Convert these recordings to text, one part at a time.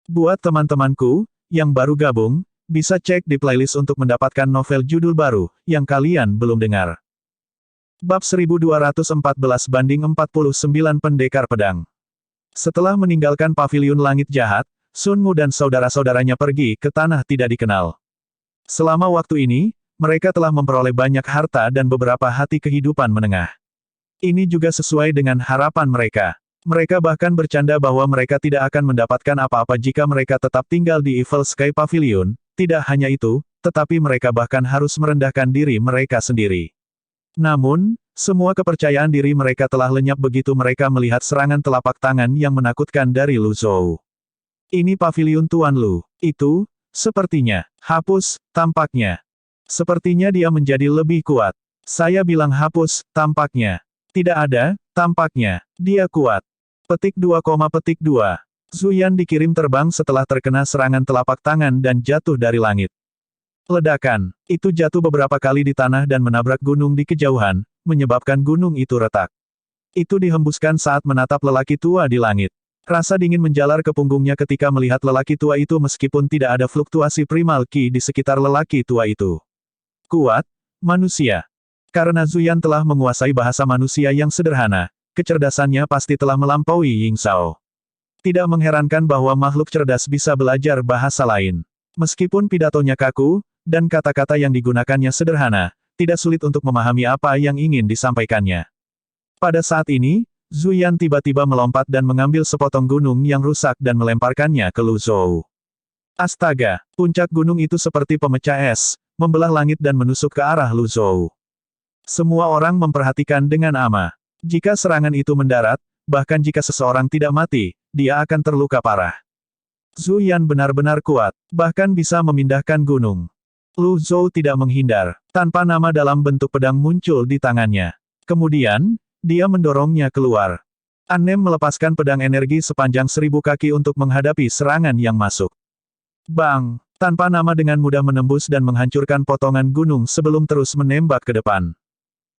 Buat teman-temanku, yang baru gabung, bisa cek di playlist untuk mendapatkan novel judul baru, yang kalian belum dengar. Bab 1214-49 Pendekar Pedang. Setelah meninggalkan paviliun langit jahat, Sun Mu dan saudara-saudaranya pergi ke tanah tidak dikenal. Selama waktu ini, mereka telah memperoleh banyak harta dan beberapa hati kehidupan menengah. Ini juga sesuai dengan harapan mereka. Mereka bahkan bercanda bahwa mereka tidak akan mendapatkan apa-apa jika mereka tetap tinggal di Evil Sky Pavilion. Tidak hanya itu, tetapi mereka bahkan harus merendahkan diri mereka sendiri. Namun, semua kepercayaan diri mereka telah lenyap begitu mereka melihat serangan telapak tangan yang menakutkan dari Lu Zhou. Ini paviliun Tuan Lu. Itu, sepertinya, hapus, tampaknya. Sepertinya dia menjadi lebih kuat. Saya bilang hapus, tampaknya. Tidak ada, tampaknya. Dia kuat. Petik 2, petik 2. Zuyan dikirim terbang setelah terkena serangan telapak tangan dan jatuh dari langit. Ledakan. Itu jatuh beberapa kali di tanah dan menabrak gunung di kejauhan, menyebabkan gunung itu retak. Itu dihembuskan saat menatap lelaki tua di langit. Rasa dingin menjalar ke punggungnya ketika melihat lelaki tua itu meskipun tidak ada fluktuasi primal ki di sekitar lelaki tua itu. Kuat, manusia. Karena Zuyan telah menguasai bahasa manusia yang sederhana, kecerdasannya pasti telah melampaui Ying Zhao. Tidak mengherankan bahwa makhluk cerdas bisa belajar bahasa lain. Meskipun pidatonya kaku, dan kata-kata yang digunakannya sederhana, tidak sulit untuk memahami apa yang ingin disampaikannya. Pada saat ini, Zuyan tiba-tiba melompat dan mengambil sepotong gunung yang rusak dan melemparkannya ke Lu Zhou. Astaga, puncak gunung itu seperti pemecah es, membelah langit dan menusuk ke arah Lu Zhou. Semua orang memperhatikan dengan ama. Jika serangan itu mendarat, bahkan jika seseorang tidak mati, dia akan terluka parah. Zuyan benar-benar kuat, bahkan bisa memindahkan gunung. Lu Zhou tidak menghindar, tanpa nama dalam bentuk pedang muncul di tangannya. Kemudian, dia mendorongnya keluar. Annem melepaskan pedang energi sepanjang 1000 kaki untuk menghadapi serangan yang masuk. Bang! Tanpa nama dengan mudah menembus dan menghancurkan potongan gunung sebelum terus menembak ke depan.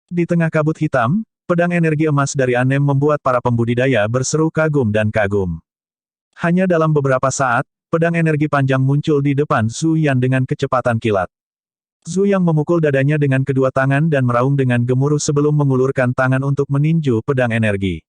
Di tengah kabut hitam, pedang energi emas dari Annem membuat para pembudidaya berseru kagum dan kagum. Hanya dalam beberapa saat, pedang energi panjang muncul di depan Zuyan dengan kecepatan kilat. Zuyang memukul dadanya dengan kedua tangan dan meraung dengan gemuruh sebelum mengulurkan tangan untuk meninju pedang energi.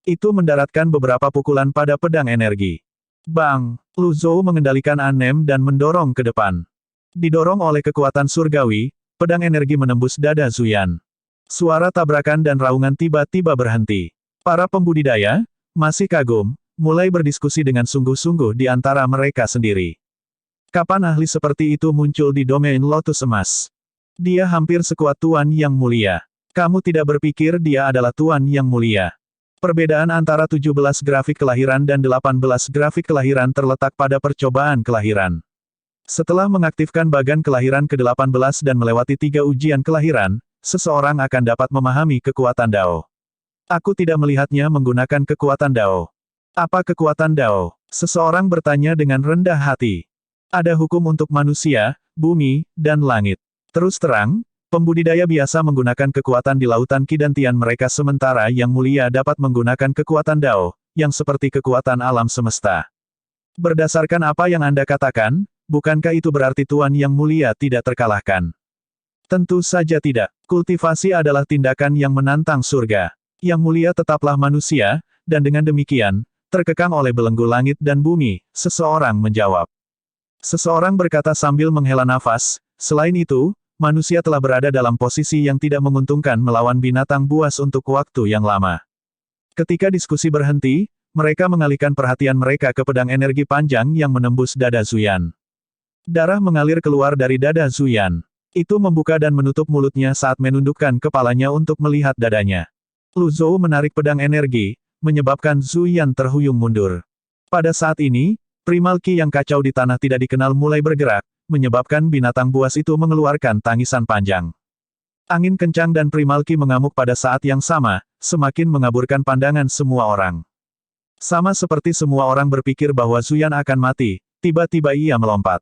Itu mendaratkan beberapa pukulan pada pedang energi. Bang! Lu Zhou mengendalikan Annem dan mendorong ke depan. Didorong oleh kekuatan surgawi, pedang energi menembus dada Zuyan. Suara tabrakan dan raungan tiba-tiba berhenti. Para pembudidaya, masih kagum, mulai berdiskusi dengan sungguh-sungguh di antara mereka sendiri. Kapan ahli seperti itu muncul di domain Lotus Emas? Dia hampir sekuat Tuan Yang Mulia. Kamu tidak berpikir dia adalah Tuan Yang Mulia. Perbedaan antara 17 grafik kelahiran dan 18 grafik kelahiran terletak pada percobaan kelahiran. Setelah mengaktifkan bagan kelahiran ke-18 dan melewati 3 ujian kelahiran, seseorang akan dapat memahami kekuatan Dao. Aku tidak melihatnya menggunakan kekuatan Dao. Apa kekuatan Dao? Seseorang bertanya dengan rendah hati. Ada hukum untuk manusia, bumi, dan langit. Terus terang, pembudidaya biasa menggunakan kekuatan di lautan Qi dan Tian mereka sementara Yang Mulia dapat menggunakan kekuatan Dao, yang seperti kekuatan alam semesta. Berdasarkan apa yang Anda katakan, bukankah itu berarti Tuan Yang Mulia tidak terkalahkan? Tentu saja tidak. Kultivasi adalah tindakan yang menantang surga. Yang Mulia tetaplah manusia, dan dengan demikian, terkekang oleh belenggu langit dan bumi, seseorang menjawab. Seseorang berkata sambil menghela nafas, selain itu, manusia telah berada dalam posisi yang tidak menguntungkan melawan binatang buas untuk waktu yang lama. Ketika diskusi berhenti, mereka mengalihkan perhatian mereka ke pedang energi panjang yang menembus dada Zuyan. Darah mengalir keluar dari dada Zuyan. Itu membuka dan menutup mulutnya saat menundukkan kepalanya untuk melihat dadanya. Lu Zhou menarik pedang energi, menyebabkan Zuyan terhuyung mundur. Pada saat ini, primal ki yang kacau di tanah tidak dikenal mulai bergerak, menyebabkan binatang buas itu mengeluarkan tangisan panjang. Angin kencang dan primal ki mengamuk pada saat yang sama, semakin mengaburkan pandangan semua orang. Sama seperti semua orang berpikir bahwa Zuyan akan mati, tiba-tiba ia melompat.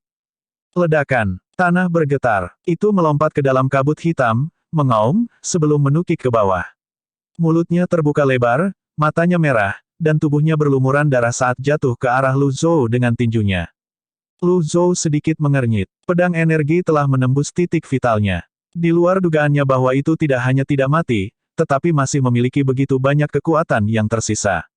Ledakan. Tanah bergetar. Itu melompat ke dalam kabut hitam, mengaum, sebelum menukik ke bawah. Mulutnya terbuka lebar, matanya merah, dan tubuhnya berlumuran darah saat jatuh ke arah Lu Zhou dengan tinjunya. Lu Zhou sedikit mengernyit. Pedang energi telah menembus titik vitalnya. Di luar dugaannya bahwa itu tidak hanya tidak mati, tetapi masih memiliki begitu banyak kekuatan yang tersisa.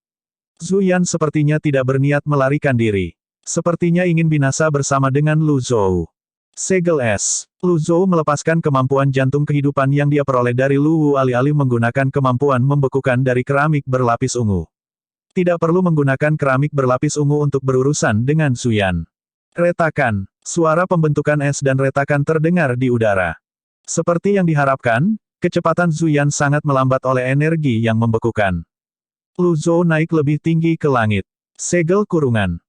Zuyan sepertinya tidak berniat melarikan diri. Sepertinya ingin binasa bersama dengan Lu Zhou. Segel es. Lu Zhou melepaskan kemampuan jantung kehidupan yang dia peroleh dari Lu Wu alih-alih menggunakan kemampuan membekukan dari keramik berlapis ungu. Tidak perlu menggunakan keramik berlapis ungu untuk berurusan dengan Zuyan. Retakan. Suara pembentukan es dan retakan terdengar di udara. Seperti yang diharapkan, kecepatan Zuyan sangat melambat oleh energi yang membekukan. Lu Zhou naik lebih tinggi ke langit. Segel kurungan.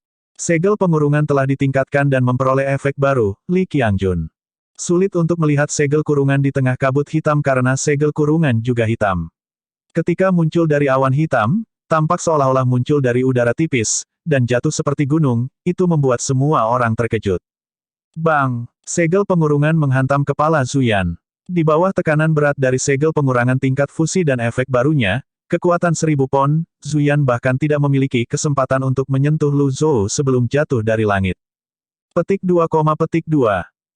Segel pengurungan telah ditingkatkan dan memperoleh efek baru, Li Qiangjun. Sulit untuk melihat segel kurungan di tengah kabut hitam karena segel kurungan juga hitam. Ketika muncul dari awan hitam, tampak seolah-olah muncul dari udara tipis, dan jatuh seperti gunung, itu membuat semua orang terkejut. Bang! Segel pengurungan menghantam kepala Zuyan. Di bawah tekanan berat dari segel pengurangan tingkat fusi dan efek barunya, kekuatan 1000 pon, Zuyan bahkan tidak memiliki kesempatan untuk menyentuh Lu Zhou sebelum jatuh dari langit. Petik 2,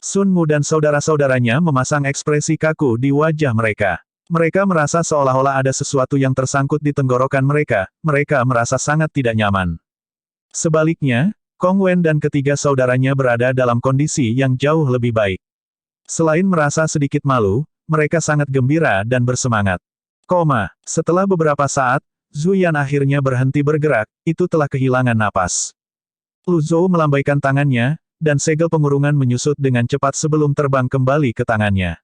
Sun Mu dan saudara-saudaranya memasang ekspresi kaku di wajah mereka. Mereka merasa seolah-olah ada sesuatu yang tersangkut di tenggorokan mereka merasa sangat tidak nyaman. Sebaliknya, Kong Wen dan ketiga saudaranya berada dalam kondisi yang jauh lebih baik. Selain merasa sedikit malu, mereka sangat gembira dan bersemangat. Setelah beberapa saat, Zuyan akhirnya berhenti bergerak, itu telah kehilangan napas. Lu Zhou melambaikan tangannya, dan segel pengurungan menyusut dengan cepat sebelum terbang kembali ke tangannya.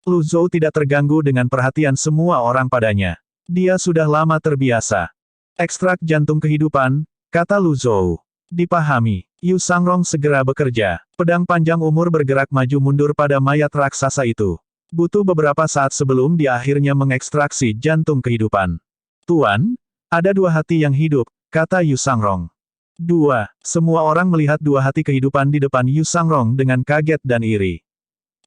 Lu Zhou tidak terganggu dengan perhatian semua orang padanya. Dia sudah lama terbiasa. Ekstrak jantung kehidupan, kata Lu Zhou. Dipahami. Yu Sangrong segera bekerja. Pedang panjang umur bergerak maju mundur pada mayat raksasa itu. Butuh beberapa saat sebelum dia akhirnya mengekstraksi jantung kehidupan. Tuan, ada dua hati yang hidup, kata Yu Sangrong. Semua orang melihat dua hati kehidupan di depan Yu Sangrong dengan kaget dan iri.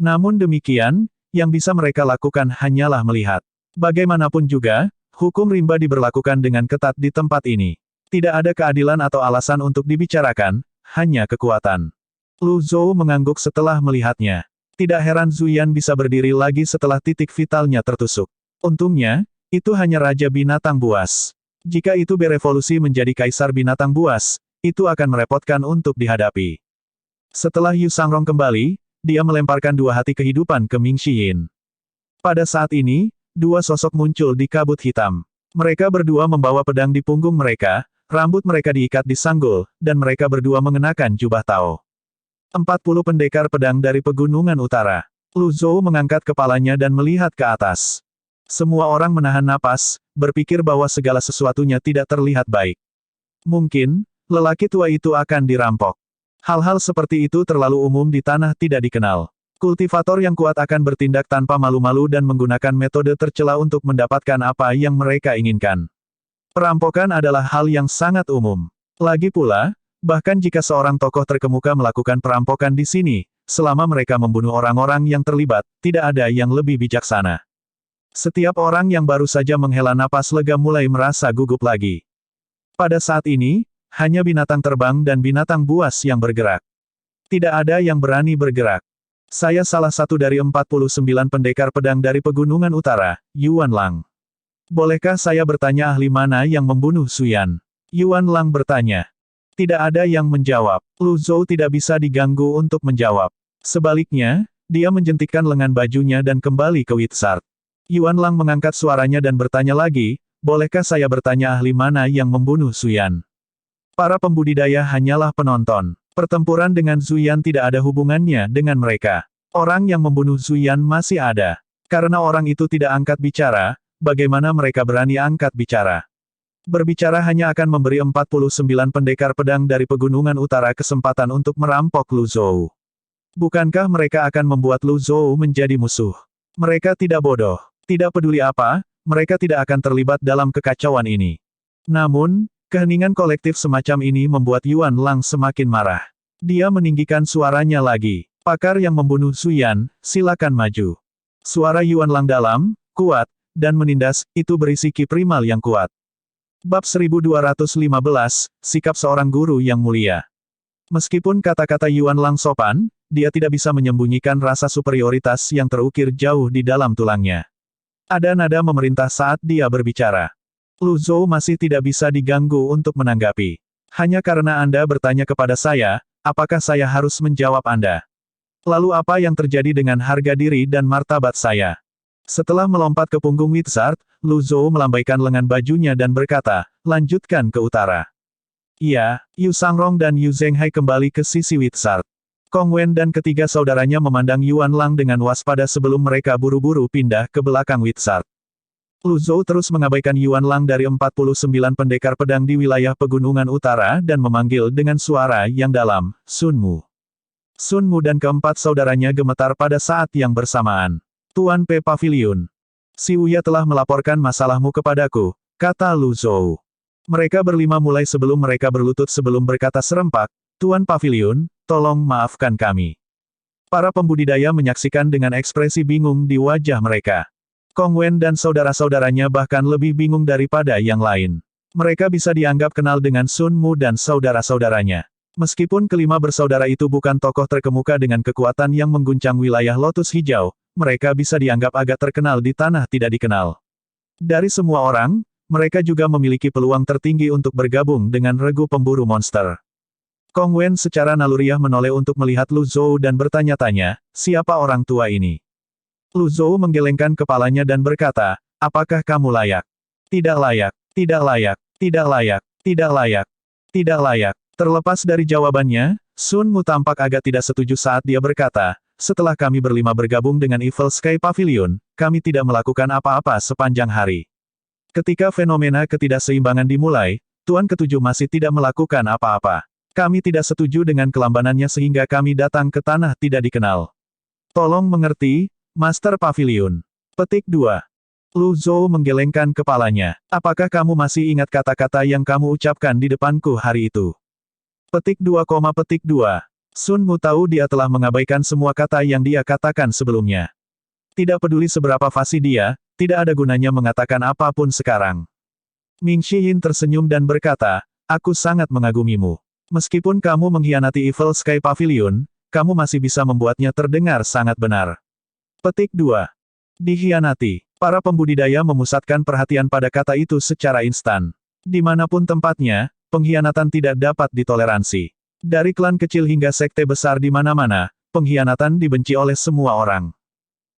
Namun demikian, yang bisa mereka lakukan hanyalah melihat. Bagaimanapun juga, hukum rimba diberlakukan dengan ketat di tempat ini. Tidak ada keadilan atau alasan untuk dibicarakan, hanya kekuatan. Lu Zhou mengangguk setelah melihatnya. Tidak heran Zuyan bisa berdiri lagi setelah titik vitalnya tertusuk. Untungnya, itu hanya Raja Binatang Buas. Jika itu berevolusi menjadi Kaisar Binatang Buas, itu akan merepotkan untuk dihadapi. Setelah Yu Sangrong kembali, dia melemparkan dua hati kehidupan ke Ming Xiyin. Pada saat ini, dua sosok muncul di kabut hitam. Mereka berdua membawa pedang di punggung mereka, rambut mereka diikat di sanggul, dan mereka berdua mengenakan jubah Tao. 40 pendekar pedang dari Pegunungan Utara. Lu Zhou mengangkat kepalanya dan melihat ke atas. Semua orang menahan napas, berpikir bahwa segala sesuatunya tidak terlihat baik. Mungkin, lelaki tua itu akan dirampok. Hal-hal seperti itu terlalu umum di tanah tidak dikenal. Kultivator yang kuat akan bertindak tanpa malu-malu dan menggunakan metode tercela untuk mendapatkan apa yang mereka inginkan. Perampokan adalah hal yang sangat umum. Lagi pula, bahkan jika seorang tokoh terkemuka melakukan perampokan di sini, selama mereka membunuh orang-orang yang terlibat, tidak ada yang lebih bijaksana. Setiap orang yang baru saja menghela napas lega mulai merasa gugup lagi. Pada saat ini, hanya binatang terbang dan binatang buas yang bergerak. Tidak ada yang berani bergerak. Saya salah satu dari 49 pendekar pedang dari Pegunungan Utara, Yuan Lang. Bolehkah saya bertanya ahli mana yang membunuh Zuyan? Yuan Lang bertanya. Tidak ada yang menjawab. Lu Zhou tidak bisa diganggu untuk menjawab. Sebaliknya, dia menjentikkan lengan bajunya dan kembali ke Witsart. Yuan Lang mengangkat suaranya dan bertanya lagi, bolehkah saya bertanya ahli mana yang membunuh Zuyan? Para pembudidaya hanyalah penonton. Pertempuran dengan Zuyan tidak ada hubungannya dengan mereka. Orang yang membunuh Zuyan masih ada. Karena orang itu tidak angkat bicara, bagaimana mereka berani angkat bicara? Berbicara hanya akan memberi 49 pendekar pedang dari Pegunungan Utara kesempatan untuk merampok Lu Zhou. Bukankah mereka akan membuat Lu Zhou menjadi musuh? Mereka tidak bodoh. Tidak peduli apa, mereka tidak akan terlibat dalam kekacauan ini. Namun, keheningan kolektif semacam ini membuat Yuan Lang semakin marah. Dia meninggikan suaranya lagi. Pakar yang membunuh Zuyan, silakan maju. Suara Yuan Lang dalam, kuat, dan menindas, itu berisi ki primal yang kuat. Bab 1215, Sikap Seorang Guru Yang Mulia. Meskipun kata-kata Yuan Lang sopan, dia tidak bisa menyembunyikan rasa superioritas yang terukir jauh di dalam tulangnya. Ada nada memerintah saat dia berbicara. Lu Zhou masih tidak bisa diganggu untuk menanggapi. Hanya karena Anda bertanya kepada saya, apakah saya harus menjawab Anda? Lalu apa yang terjadi dengan harga diri dan martabat saya? Setelah melompat ke punggung Wizard, Lu Zhou melambaikan lengan bajunya dan berkata, lanjutkan ke utara. Iya, Yu Sangrong dan Yu Zhenghai kembali ke sisi Wizard. Kong Wen dan ketiga saudaranya memandang Yuan Lang dengan waspada sebelum mereka buru-buru pindah ke belakang Wizard. Lu Zhou terus mengabaikan Yuan Lang dari 49 pendekar pedang di wilayah pegunungan utara dan memanggil dengan suara yang dalam, Sun Mu. Sun Mu dan keempat saudaranya gemetar pada saat yang bersamaan. Tuan P. Pavilion. Si Wuya telah melaporkan masalahmu kepadaku, kata Lu Zhou. Mereka berlima mulai sebelum mereka berlutut sebelum berkata serempak, Tuan Pavilion, tolong maafkan kami. Para pembudidaya menyaksikan dengan ekspresi bingung di wajah mereka. Kong Wen dan saudara-saudaranya bahkan lebih bingung daripada yang lain. Mereka bisa dianggap kenal dengan Sun Mu dan saudara-saudaranya. Meskipun kelima bersaudara itu bukan tokoh terkemuka dengan kekuatan yang mengguncang wilayah Lotus Hijau, mereka bisa dianggap agak terkenal di tanah tidak dikenal. Dari semua orang, mereka juga memiliki peluang tertinggi untuk bergabung dengan regu pemburu monster. Kong Wen secara naluriah menoleh untuk melihat Lu Zhou dan bertanya-tanya, siapa orang tua ini? Lu Zhou menggelengkan kepalanya dan berkata, apakah kamu layak? Tidak layak, tidak layak, tidak layak, tidak layak, tidak layak. Terlepas dari jawabannya, Sun Mu tampak agak tidak setuju saat dia berkata, setelah kami berlima bergabung dengan Evil Sky Pavilion, kami tidak melakukan apa-apa sepanjang hari. Ketika fenomena ketidakseimbangan dimulai, Tuan Ketujuh masih tidak melakukan apa-apa. Kami tidak setuju dengan kelambanannya sehingga kami datang ke tanah tidak dikenal. Tolong mengerti, Master Pavilion. Petik 2. Lu Zhou menggelengkan kepalanya. Apakah kamu masih ingat kata-kata yang kamu ucapkan di depanku hari itu? Petik 2, petik 2. Sun Mu tahu dia telah mengabaikan semua kata yang dia katakan sebelumnya. Tidak peduli seberapa fasih dia, tidak ada gunanya mengatakan apapun sekarang. Ming Shiyin tersenyum dan berkata, aku sangat mengagumimu. Meskipun kamu mengkhianati Evil Sky Pavilion, kamu masih bisa membuatnya terdengar sangat benar. Petik 2. Dikhianati. Para pembudidaya memusatkan perhatian pada kata itu secara instan. Dimanapun tempatnya, pengkhianatan tidak dapat ditoleransi. Dari klan kecil hingga sekte besar di mana-mana, pengkhianatan dibenci oleh semua orang.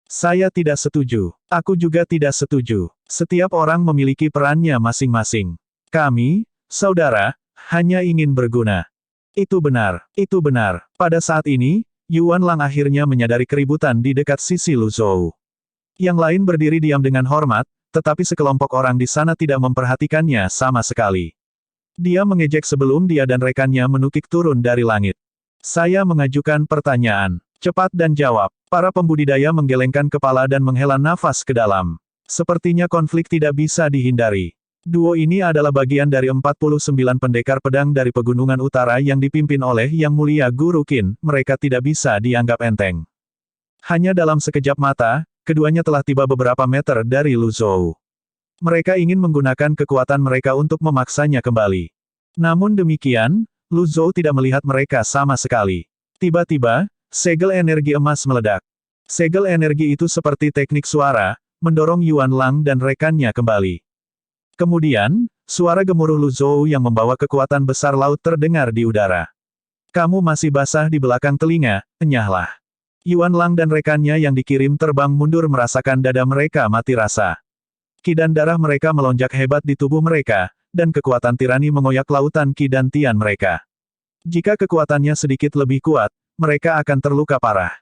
Saya tidak setuju. Aku juga tidak setuju. Setiap orang memiliki perannya masing-masing. Kami, saudara, hanya ingin berguna. Itu benar, itu benar. Pada saat ini, Yuan Lang akhirnya menyadari keributan di dekat sisi Lu Zhou. Yang lain berdiri diam dengan hormat, tetapi sekelompok orang di sana tidak memperhatikannya sama sekali. Dia mengejek sebelum dia dan rekannya menukik turun dari langit. Saya mengajukan pertanyaan. Cepat dan jawab. Para pembudidaya menggelengkan kepala dan menghela nafas ke dalam. Sepertinya konflik tidak bisa dihindari. Duo ini adalah bagian dari 49 pendekar pedang dari Pegunungan Utara yang dipimpin oleh Yang Mulia Guru Qin, mereka tidak bisa dianggap enteng. Hanya dalam sekejap mata, keduanya telah tiba beberapa meter dari Lu Zhou. Mereka ingin menggunakan kekuatan mereka untuk memaksanya kembali. Namun demikian, Lu Zhou tidak melihat mereka sama sekali. Tiba-tiba, segel energi emas meledak. Segel energi itu seperti teknik suara, mendorong Yuan Lang dan rekannya kembali. Kemudian, suara gemuruh Lu Zhou yang membawa kekuatan besar laut terdengar di udara. Kamu masih basah di belakang telinga, enyahlah. Yuan Lang dan rekannya yang dikirim terbang mundur merasakan dada mereka mati rasa. Ki dan darah mereka melonjak hebat di tubuh mereka, dan kekuatan tirani mengoyak lautan ki dan tian mereka. Jika kekuatannya sedikit lebih kuat, mereka akan terluka parah.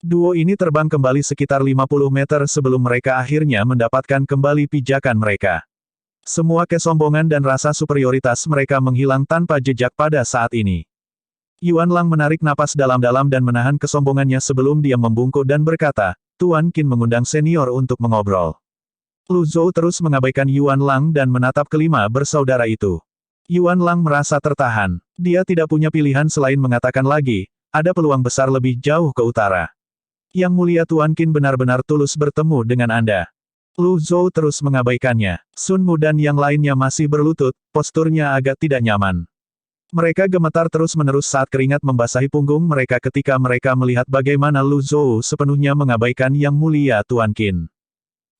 Duo ini terbang kembali sekitar 50 meter sebelum mereka akhirnya mendapatkan kembali pijakan mereka. Semua kesombongan dan rasa superioritas mereka menghilang tanpa jejak pada saat ini. Yuan Lang menarik napas dalam-dalam dan menahan kesombongannya sebelum dia membungkuk dan berkata, Tuan Qin mengundang senior untuk mengobrol. Lu Zhou terus mengabaikan Yuan Lang dan menatap kelima bersaudara itu. Yuan Lang merasa tertahan. Dia tidak punya pilihan selain mengatakan lagi, ada peluang besar lebih jauh ke utara. Yang Mulia Tuan Qin benar-benar tulus bertemu dengan Anda. Lu Zhou terus mengabaikannya. Sun Mu dan yang lainnya masih berlutut, posturnya agak tidak nyaman. Mereka gemetar terus-menerus saat keringat membasahi punggung mereka ketika mereka melihat bagaimana Lu Zhou sepenuhnya mengabaikan Yang Mulia Tuan Qin.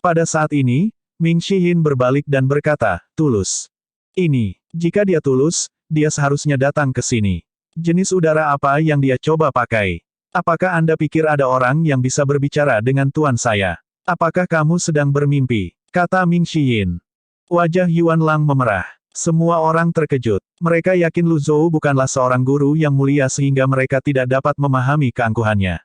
Pada saat ini, Ming Shihin berbalik dan berkata, tulus. Ini, jika dia tulus, dia seharusnya datang ke sini. Jenis udara apa yang dia coba pakai? Apakah Anda pikir ada orang yang bisa berbicara dengan tuan saya? Apakah kamu sedang bermimpi? Kata Ming Shihin. Wajah Yuan Lang memerah. Semua orang terkejut. Mereka yakin Lu Zhou bukanlah seorang guru yang mulia sehingga mereka tidak dapat memahami keangkuhannya.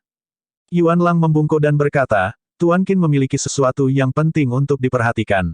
Yuan Lang membungkuk dan berkata, Tuan Qin memiliki sesuatu yang penting untuk diperhatikan.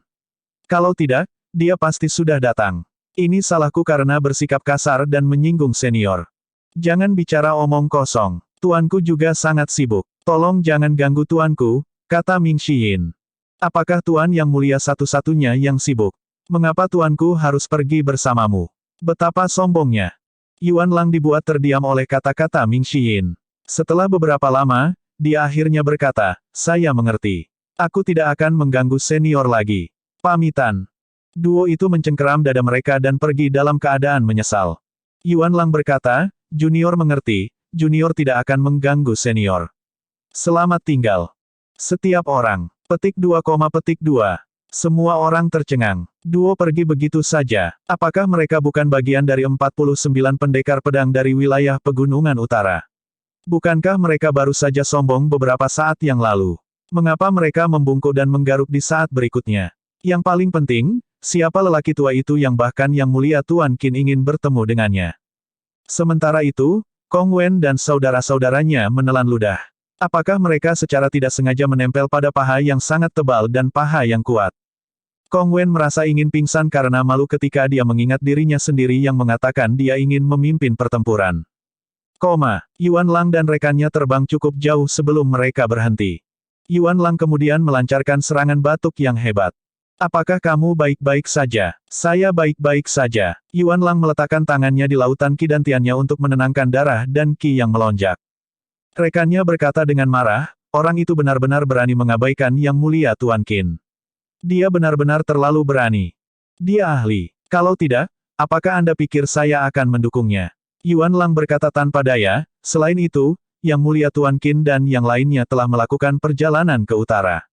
Kalau tidak, dia pasti sudah datang. Ini salahku karena bersikap kasar dan menyinggung senior. Jangan bicara omong kosong. Tuanku juga sangat sibuk. Tolong jangan ganggu tuanku, kata Ming Shihin. Apakah tuan yang mulia satu-satunya yang sibuk? Mengapa tuanku harus pergi bersamamu? Betapa sombongnya. Yuan Lang dibuat terdiam oleh kata-kata Ming Shihin. Setelah beberapa lama, dia akhirnya berkata, saya mengerti. Aku tidak akan mengganggu senior lagi. Pamitan. Duo itu mencengkeram dada mereka dan pergi dalam keadaan menyesal. Yuan Lang berkata, junior mengerti, junior tidak akan mengganggu senior. Selamat tinggal. Setiap orang. Petik 2, petik 2. Semua orang tercengang. Duo pergi begitu saja. Apakah mereka bukan bagian dari 49 pendekar pedang dari wilayah pegunungan utara? Bukankah mereka baru saja sombong beberapa saat yang lalu? Mengapa mereka membungkuk dan menggaruk di saat berikutnya? Yang paling penting, siapa lelaki tua itu yang bahkan Yang Mulia Tuan Qin ingin bertemu dengannya? Sementara itu, Kong Wen dan saudara-saudaranya menelan ludah. Apakah mereka secara tidak sengaja menempel pada paha yang sangat tebal dan paha yang kuat? Kong Wen merasa ingin pingsan karena malu ketika dia mengingat dirinya sendiri yang mengatakan dia ingin memimpin pertempuran. Yuan Lang dan rekannya terbang cukup jauh sebelum mereka berhenti. Yuan Lang kemudian melancarkan serangan batuk yang hebat. Apakah kamu baik-baik saja? Saya baik-baik saja. Yuan Lang meletakkan tangannya di lautan Qi dantiannya untuk menenangkan darah dan Qi yang melonjak. Rekannya berkata dengan marah, orang itu benar-benar berani mengabaikan Yang Mulia Tuan Qin. Dia benar-benar terlalu berani. Dia ahli. Kalau tidak, apakah Anda pikir saya akan mendukungnya? Yuan Lang berkata tanpa daya, selain itu, Yang Mulia Tuan Qin dan yang lainnya telah melakukan perjalanan ke utara.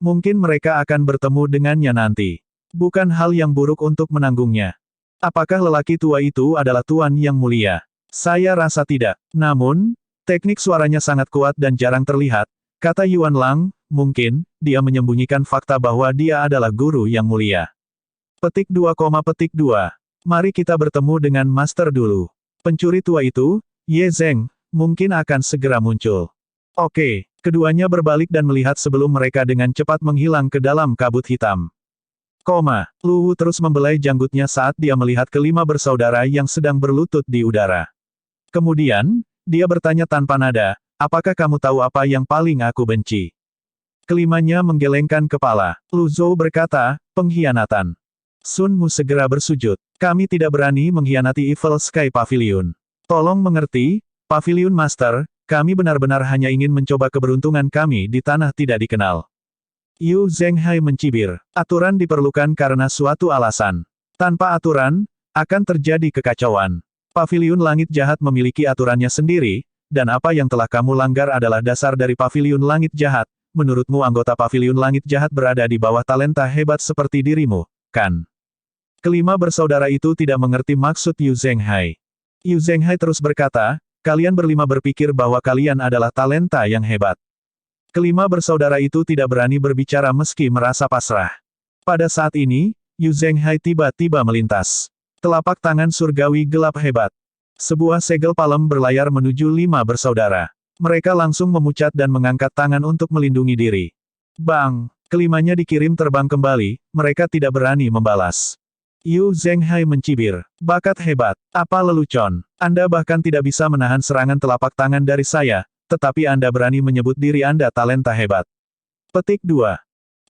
Mungkin mereka akan bertemu dengannya nanti. Bukan hal yang buruk untuk menanggungnya. Apakah lelaki tua itu adalah Tuan Yang Mulia? Saya rasa tidak. Namun, teknik suaranya sangat kuat dan jarang terlihat, kata Yuan Lang, mungkin, dia menyembunyikan fakta bahwa dia adalah guru yang mulia. Petik 2, petik 2. Mari kita bertemu dengan master dulu. Pencuri tua itu, Ye Zeng, mungkin akan segera muncul. Oke, keduanya berbalik dan melihat sebelum mereka dengan cepat menghilang ke dalam kabut hitam. Lu Wu terus membelai janggutnya saat dia melihat kelima bersaudara yang sedang berlutut di udara. Kemudian, dia bertanya tanpa nada, apakah kamu tahu apa yang paling aku benci? Kelimanya menggelengkan kepala. Lu Zhou berkata, pengkhianatan. Sun Mu segera bersujud. Kami tidak berani mengkhianati Evil Sky Pavilion. Tolong mengerti, Pavilion Master, kami benar-benar hanya ingin mencoba keberuntungan kami di tanah tidak dikenal. Yu Zhenghai mencibir. Aturan diperlukan karena suatu alasan. Tanpa aturan, akan terjadi kekacauan. Pavilion Langit Jahat memiliki aturannya sendiri, dan apa yang telah kamu langgar adalah dasar dari Pavilion Langit Jahat. Menurutmu anggota Pavilion Langit Jahat berada di bawah talenta hebat seperti dirimu, kan? Kelima bersaudara itu tidak mengerti maksud Yu Zhenghai. Yu Zhenghai terus berkata, kalian berlima berpikir bahwa kalian adalah talenta yang hebat. Kelima bersaudara itu tidak berani berbicara meski merasa pasrah. Pada saat ini, Yu Zhenghai tiba-tiba melintas. Telapak tangan surgawi gelap hebat. Sebuah segel palem berlayar menuju lima bersaudara. Mereka langsung memucat dan mengangkat tangan untuk melindungi diri. Bang! Kelimanya dikirim terbang kembali, mereka tidak berani membalas. Yu Zhenghai mencibir. Bakat hebat. Apa lelucon? Anda bahkan tidak bisa menahan serangan telapak tangan dari saya, tetapi Anda berani menyebut diri Anda talenta hebat. Petik 2.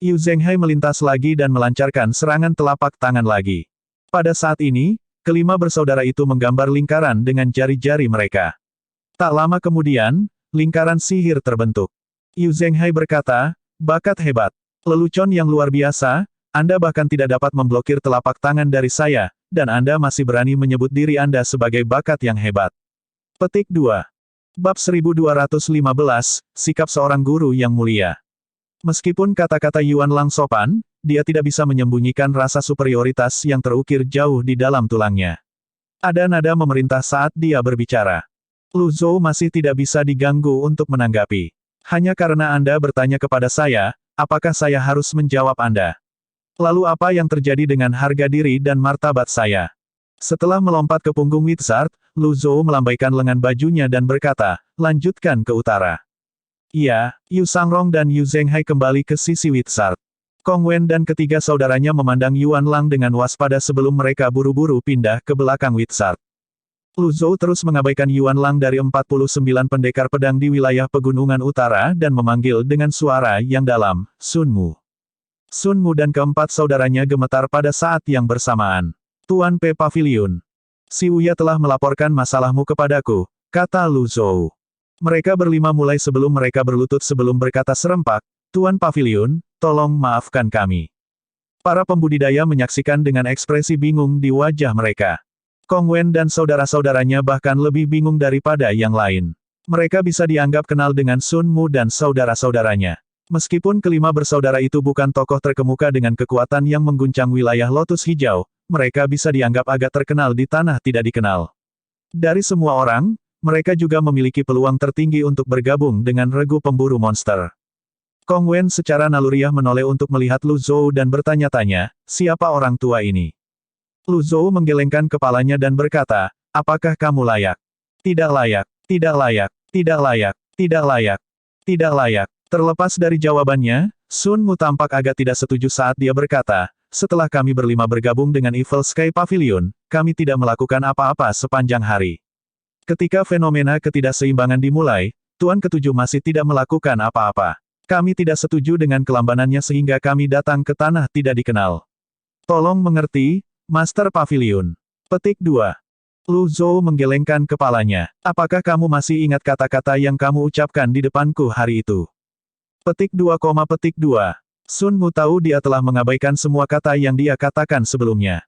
Yu Zhenghai melintas lagi dan melancarkan serangan telapak tangan lagi. Pada saat ini, kelima bersaudara itu menggambar lingkaran dengan jari-jari mereka. Tak lama kemudian, lingkaran sihir terbentuk. Yu Zhenghai berkata, bakat hebat. Lelucon yang luar biasa, Anda bahkan tidak dapat memblokir telapak tangan dari saya, dan Anda masih berani menyebut diri Anda sebagai bakat yang hebat. Petik 2. Bab 1215, Sikap Seorang Guru Yang Mulia. Meskipun kata-kata Yuan Lang sopan, dia tidak bisa menyembunyikan rasa superioritas yang terukir jauh di dalam tulangnya. Ada nada memerintah saat dia berbicara. Lu Zhou masih tidak bisa diganggu untuk menanggapi. Hanya karena Anda bertanya kepada saya, apakah saya harus menjawab Anda? Lalu apa yang terjadi dengan harga diri dan martabat saya? Setelah melompat ke punggung Wizard, Lu Zhou melambaikan lengan bajunya dan berkata, lanjutkan ke utara. Iya, Yu Sangrong dan Yu Zhenghai kembali ke sisi Wizard. Kong Wen dan ketiga saudaranya memandang Yuan Lang dengan waspada sebelum mereka buru-buru pindah ke belakang Wizard. Lu Zhou terus mengabaikan Yuan Lang dari 49 pendekar pedang di wilayah pegunungan utara dan memanggil dengan suara yang dalam, Sun Mu. Sun Mu dan keempat saudaranya gemetar pada saat yang bersamaan. Tuan P. Pavilion. Si Uya telah melaporkan masalahmu kepadaku, kata Lu Zhou. Mereka berlima mulai sebelum mereka berlutut sebelum berkata serempak, Tuan Pavilion, tolong maafkan kami. Para pembudidaya menyaksikan dengan ekspresi bingung di wajah mereka. Kong Wen dan saudara-saudaranya bahkan lebih bingung daripada yang lain. Mereka bisa dianggap kenal dengan Sun Mu dan saudara-saudaranya. Meskipun kelima bersaudara itu bukan tokoh terkemuka dengan kekuatan yang mengguncang wilayah Lotus Hijau, mereka bisa dianggap agak terkenal di tanah tidak dikenal. Dari semua orang, mereka juga memiliki peluang tertinggi untuk bergabung dengan regu pemburu monster. Kong Wen secara naluriah menoleh untuk melihat Lu Zhou dan bertanya-tanya, siapa orang tua ini? Lu Zhou menggelengkan kepalanya dan berkata, apakah kamu layak? Tidak layak, tidak layak, tidak layak, tidak layak, tidak layak. Terlepas dari jawabannya, Sun Mu tampak agak tidak setuju saat dia berkata, setelah kami berlima bergabung dengan Evil Sky Pavilion, kami tidak melakukan apa-apa sepanjang hari. Ketika fenomena ketidakseimbangan dimulai, Tuan Ketujuh masih tidak melakukan apa-apa. Kami tidak setuju dengan kelambanannya sehingga kami datang ke tanah tidak dikenal. Tolong mengerti, Master Pavilion. Petik 2. Lu Zhou menggelengkan kepalanya. Apakah kamu masih ingat kata-kata yang kamu ucapkan di depanku hari itu? Petik 2, petik 2. Sun Mu tahu dia telah mengabaikan semua kata yang dia katakan sebelumnya.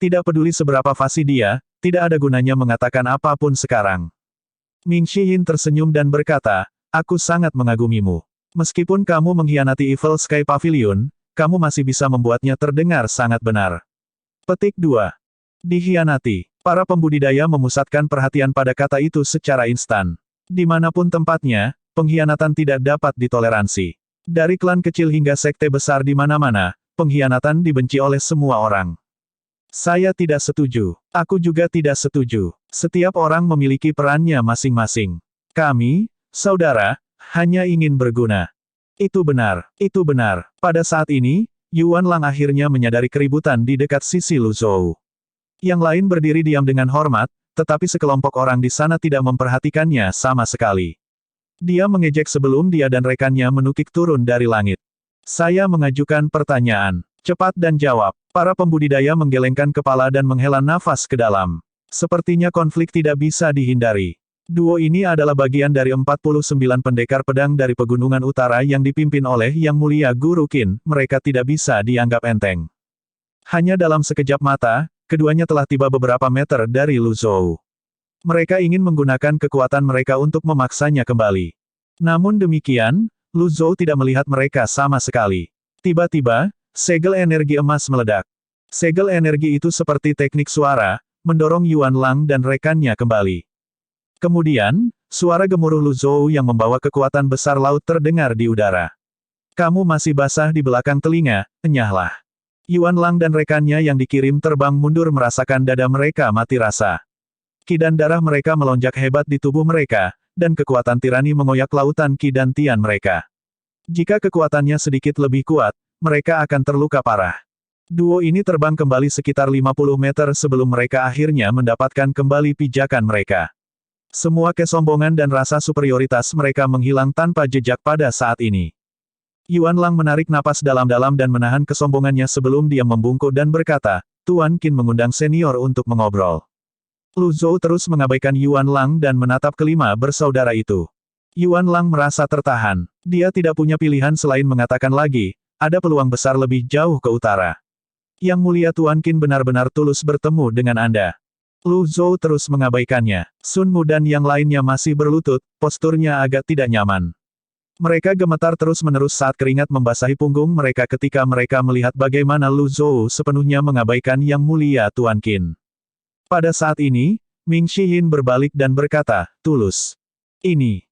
Tidak peduli seberapa fasih dia, tidak ada gunanya mengatakan apapun sekarang. Ming Shiyin tersenyum dan berkata, aku sangat mengagumimu. Meskipun kamu mengkhianati Evil Sky Pavilion, kamu masih bisa membuatnya terdengar sangat benar. Petik 2. Dikhianati. Para pembudidaya memusatkan perhatian pada kata itu secara instan. Dimanapun tempatnya, pengkhianatan tidak dapat ditoleransi. Dari klan kecil hingga sekte besar di mana-mana, pengkhianatan dibenci oleh semua orang. Saya tidak setuju. Aku juga tidak setuju. Setiap orang memiliki perannya masing-masing. Kami, saudara, hanya ingin berguna. Itu benar, itu benar. Pada saat ini, Yuan Lang akhirnya menyadari keributan di dekat sisi Lu Zhou. Yang lain berdiri diam dengan hormat, tetapi sekelompok orang di sana tidak memperhatikannya sama sekali. Dia mengejek sebelum dia dan rekannya menukik turun dari langit. Saya mengajukan pertanyaan. Cepat dan jawab. Para pembudidaya menggelengkan kepala dan menghela nafas ke dalam. Sepertinya konflik tidak bisa dihindari. Duo ini adalah bagian dari 49 pendekar pedang dari Pegunungan Utara yang dipimpin oleh Yang Mulia Guru Qin, mereka tidak bisa dianggap enteng. Hanya dalam sekejap mata, keduanya telah tiba beberapa meter dari Lu Zhou. Mereka ingin menggunakan kekuatan mereka untuk memaksanya kembali. Namun demikian, Lu Zhou tidak melihat mereka sama sekali. Tiba-tiba, segel energi emas meledak. Segel energi itu seperti teknik suara, mendorong Yuan Lang dan rekannya kembali. Kemudian, suara gemuruh Lu Zhou yang membawa kekuatan besar laut terdengar di udara. Kamu masih basah di belakang telinga, enyahlah. Yuan Lang dan rekannya yang dikirim terbang mundur merasakan dada mereka mati rasa. Ki dan darah mereka melonjak hebat di tubuh mereka, dan kekuatan tirani mengoyak lautan ki dan tian mereka. Jika kekuatannya sedikit lebih kuat, mereka akan terluka parah. Duo ini terbang kembali sekitar 50 meter sebelum mereka akhirnya mendapatkan kembali pijakan mereka. Semua kesombongan dan rasa superioritas mereka menghilang tanpa jejak pada saat ini. Yuan Lang menarik napas dalam-dalam dan menahan kesombongannya sebelum dia membungkuk dan berkata, Tuan Qin mengundang senior untuk mengobrol. Lu Zhou terus mengabaikan Yuan Lang dan menatap kelima bersaudara itu. Yuan Lang merasa tertahan. Dia tidak punya pilihan selain mengatakan lagi, ada peluang besar lebih jauh ke utara. Yang mulia Tuan Qin benar-benar tulus bertemu dengan Anda. Lu Zhou terus mengabaikannya. Sun Mu dan yang lainnya masih berlutut, posturnya agak tidak nyaman. Mereka gemetar terus-menerus saat keringat membasahi punggung mereka ketika mereka melihat bagaimana Lu Zhou sepenuhnya mengabaikan Yang Mulia Tuan Qin. Pada saat ini, Ming Shihin berbalik dan berkata, tulus.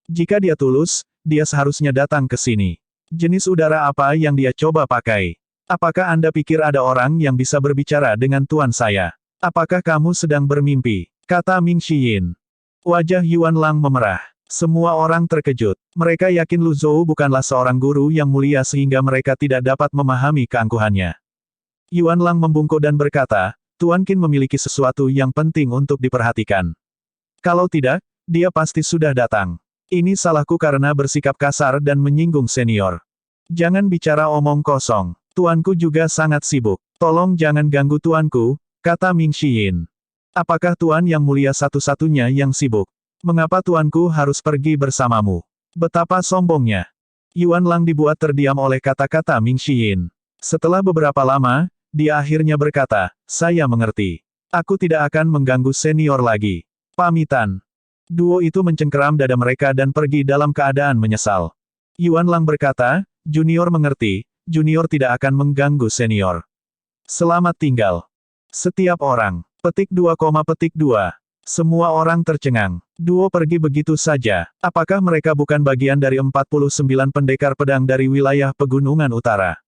Jika dia tulus, dia seharusnya datang ke sini. Jenis udara apa yang dia coba pakai? Apakah Anda pikir ada orang yang bisa berbicara dengan tuan saya? Apakah kamu sedang bermimpi? Kata Ming Shihin. Wajah Yuan Lang memerah. Semua orang terkejut. Mereka yakin Lu Zhou bukanlah seorang guru yang mulia sehingga mereka tidak dapat memahami keangkuhannya. Yuan Lang membungkuk dan berkata, Tuan Qin memiliki sesuatu yang penting untuk diperhatikan. Kalau tidak, dia pasti sudah datang. Ini salahku karena bersikap kasar dan menyinggung senior. Jangan bicara omong kosong. Tuanku juga sangat sibuk. Tolong jangan ganggu tuanku, kata Ming Shihin. Apakah tuan yang mulia satu-satunya yang sibuk? Mengapa tuanku harus pergi bersamamu? Betapa sombongnya. Yuan Lang dibuat terdiam oleh kata-kata Ming Shihin. Setelah beberapa lama, dia akhirnya berkata, saya mengerti. Aku tidak akan mengganggu senior lagi. Pamitan. Duo itu mencengkeram dada mereka dan pergi dalam keadaan menyesal. Yuan Lang berkata, junior mengerti, junior tidak akan mengganggu senior. Selamat tinggal. Setiap orang. Petik 2, petik 2. Semua orang tercengang. Duo pergi begitu saja. Apakah mereka bukan bagian dari 49 pendekar pedang dari wilayah pegunungan utara?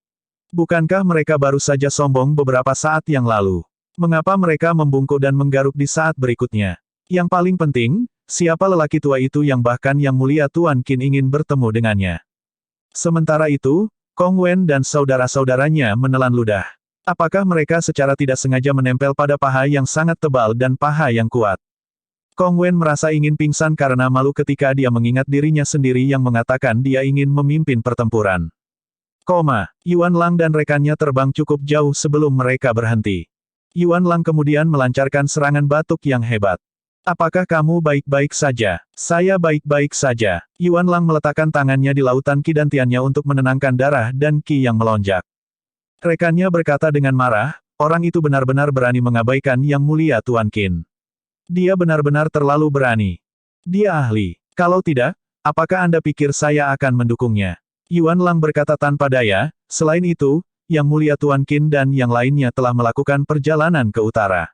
Bukankah mereka baru saja sombong beberapa saat yang lalu? Mengapa mereka membungkuk dan menggaruk di saat berikutnya? Yang paling penting, siapa lelaki tua itu yang bahkan Yang Mulia Tuan Qin ingin bertemu dengannya? Sementara itu, Kong Wen dan saudara-saudaranya menelan ludah. Apakah mereka secara tidak sengaja menempel pada paha yang sangat tebal dan paha yang kuat? Kong Wen merasa ingin pingsan karena malu ketika dia mengingat dirinya sendiri yang mengatakan dia ingin memimpin pertempuran. Yuan Lang dan rekannya terbang cukup jauh sebelum mereka berhenti. Yuan Lang kemudian melancarkan serangan batuk yang hebat. Apakah kamu baik-baik saja? Saya baik-baik saja. Yuan Lang meletakkan tangannya di lautan Qi dantiannya untuk menenangkan darah dan Qi yang melonjak. Rekannya berkata dengan marah, orang itu benar-benar berani mengabaikan Yang Mulia Tuan Qin. Dia benar-benar terlalu berani. Dia ahli. Kalau tidak, apakah Anda pikir saya akan mendukungnya? Yuan Lang berkata tanpa daya, selain itu, Yang Mulia Tuan Qin dan yang lainnya telah melakukan perjalanan ke utara.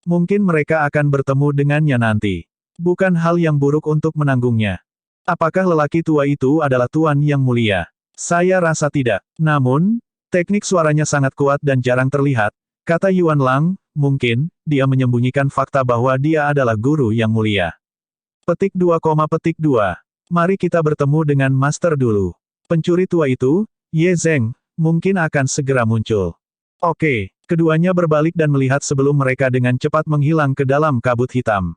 Mungkin mereka akan bertemu dengannya nanti. Bukan hal yang buruk untuk menanggungnya. Apakah lelaki tua itu adalah Tuan Yang Mulia? Saya rasa tidak. Namun, teknik suaranya sangat kuat dan jarang terlihat, kata Yuan Lang, mungkin, dia menyembunyikan fakta bahwa dia adalah guru yang mulia. Petik 2, petik 2. Mari kita bertemu dengan master dulu. Pencuri tua itu, Ye Zheng, mungkin akan segera muncul. Oke, keduanya berbalik dan melihat sebelum mereka dengan cepat menghilang ke dalam kabut hitam.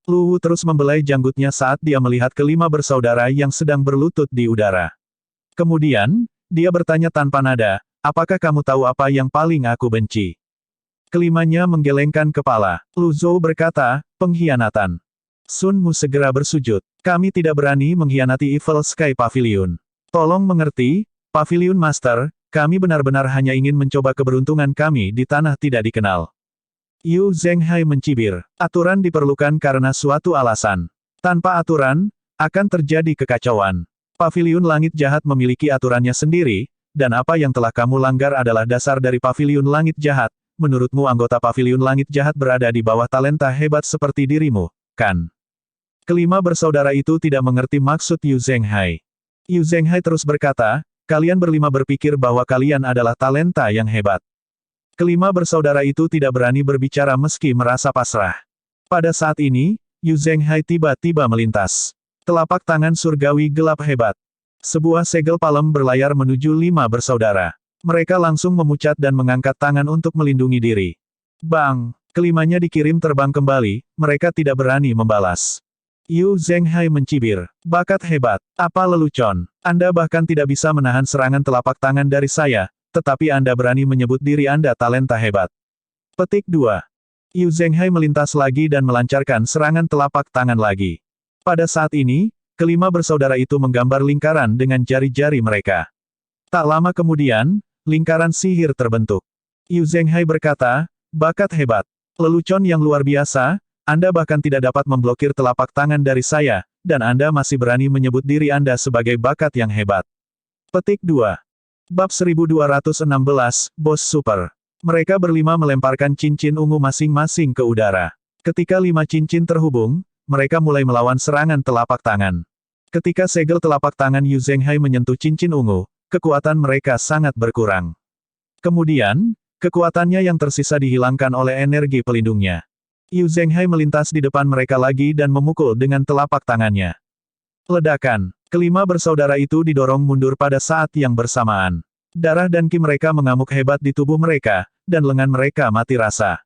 Lu Wu terus membelai janggutnya saat dia melihat kelima bersaudara yang sedang berlutut di udara. Kemudian, dia bertanya tanpa nada, apakah kamu tahu apa yang paling aku benci? Kelimanya menggelengkan kepala. Lu Zhou berkata, pengkhianatan. Sun Mu segera bersujud. Kami tidak berani mengkhianati Evil Sky Pavilion. Tolong mengerti, Pavilion Master, kami benar-benar hanya ingin mencoba keberuntungan kami di tanah tidak dikenal. Yu Zhenghai mencibir. Aturan diperlukan karena suatu alasan. Tanpa aturan, akan terjadi kekacauan. Pavilion Langit Jahat memiliki aturannya sendiri, dan apa yang telah kamu langgar adalah dasar dari Pavilion Langit Jahat. Menurutmu anggota Pavilion Langit Jahat berada di bawah talenta hebat seperti dirimu, kan? Kelima bersaudara itu tidak mengerti maksud Yu Zhenghai. Yu Zhenghai terus berkata, kalian berlima berpikir bahwa kalian adalah talenta yang hebat. Kelima bersaudara itu tidak berani berbicara meski merasa pasrah. Pada saat ini, Yu Zhenghai tiba-tiba melintas. Telapak tangan surgawi gelap hebat. Sebuah segel palem berlayar menuju lima bersaudara. Mereka langsung memucat dan mengangkat tangan untuk melindungi diri. Bang! Kelimanya dikirim terbang kembali, mereka tidak berani membalas. Yu Zhenghai mencibir. Bakat hebat. Apa lelucon? Anda bahkan tidak bisa menahan serangan telapak tangan dari saya, tetapi Anda berani menyebut diri Anda talenta hebat. Petik 2. Yu Zhenghai melintas lagi dan melancarkan serangan telapak tangan lagi. Pada saat ini, kelima bersaudara itu menggambar lingkaran dengan jari-jari mereka. Tak lama kemudian, lingkaran sihir terbentuk. Yu Zhenghai berkata, bakat hebat. Lelucon yang luar biasa, Anda bahkan tidak dapat memblokir telapak tangan dari saya, dan Anda masih berani menyebut diri Anda sebagai bakat yang hebat. Petik 2. Bab 1216, Bos Super. Mereka berlima melemparkan cincin ungu masing-masing ke udara. Ketika 5 cincin terhubung, mereka mulai melawan serangan telapak tangan. Ketika segel telapak tangan Yu Zhenghai menyentuh cincin ungu, kekuatan mereka sangat berkurang. Kemudian, kekuatannya yang tersisa dihilangkan oleh energi pelindungnya. Yu Zhenghai melintas di depan mereka lagi dan memukul dengan telapak tangannya. Ledakan. Kelima bersaudara itu didorong mundur pada saat yang bersamaan. Darah dan ki mereka mengamuk hebat di tubuh mereka, dan lengan mereka mati rasa.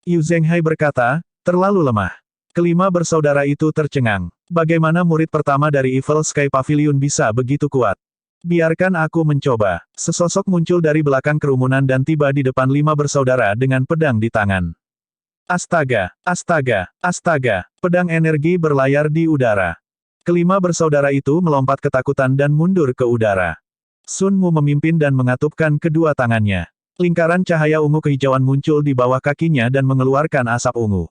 Yu Zhenghai berkata, terlalu lemah. Kelima bersaudara itu tercengang. Bagaimana murid pertama dari Evil Sky Pavilion bisa begitu kuat? Biarkan aku mencoba. Sesosok muncul dari belakang kerumunan dan tiba di depan 5 bersaudara dengan pedang di tangan. Astaga, astaga, astaga, pedang energi berlayar di udara. Kelima bersaudara itu melompat ketakutan dan mundur ke udara. Sun Mu memimpin dan mengatupkan kedua tangannya. Lingkaran cahaya ungu kehijauan muncul di bawah kakinya dan mengeluarkan asap ungu.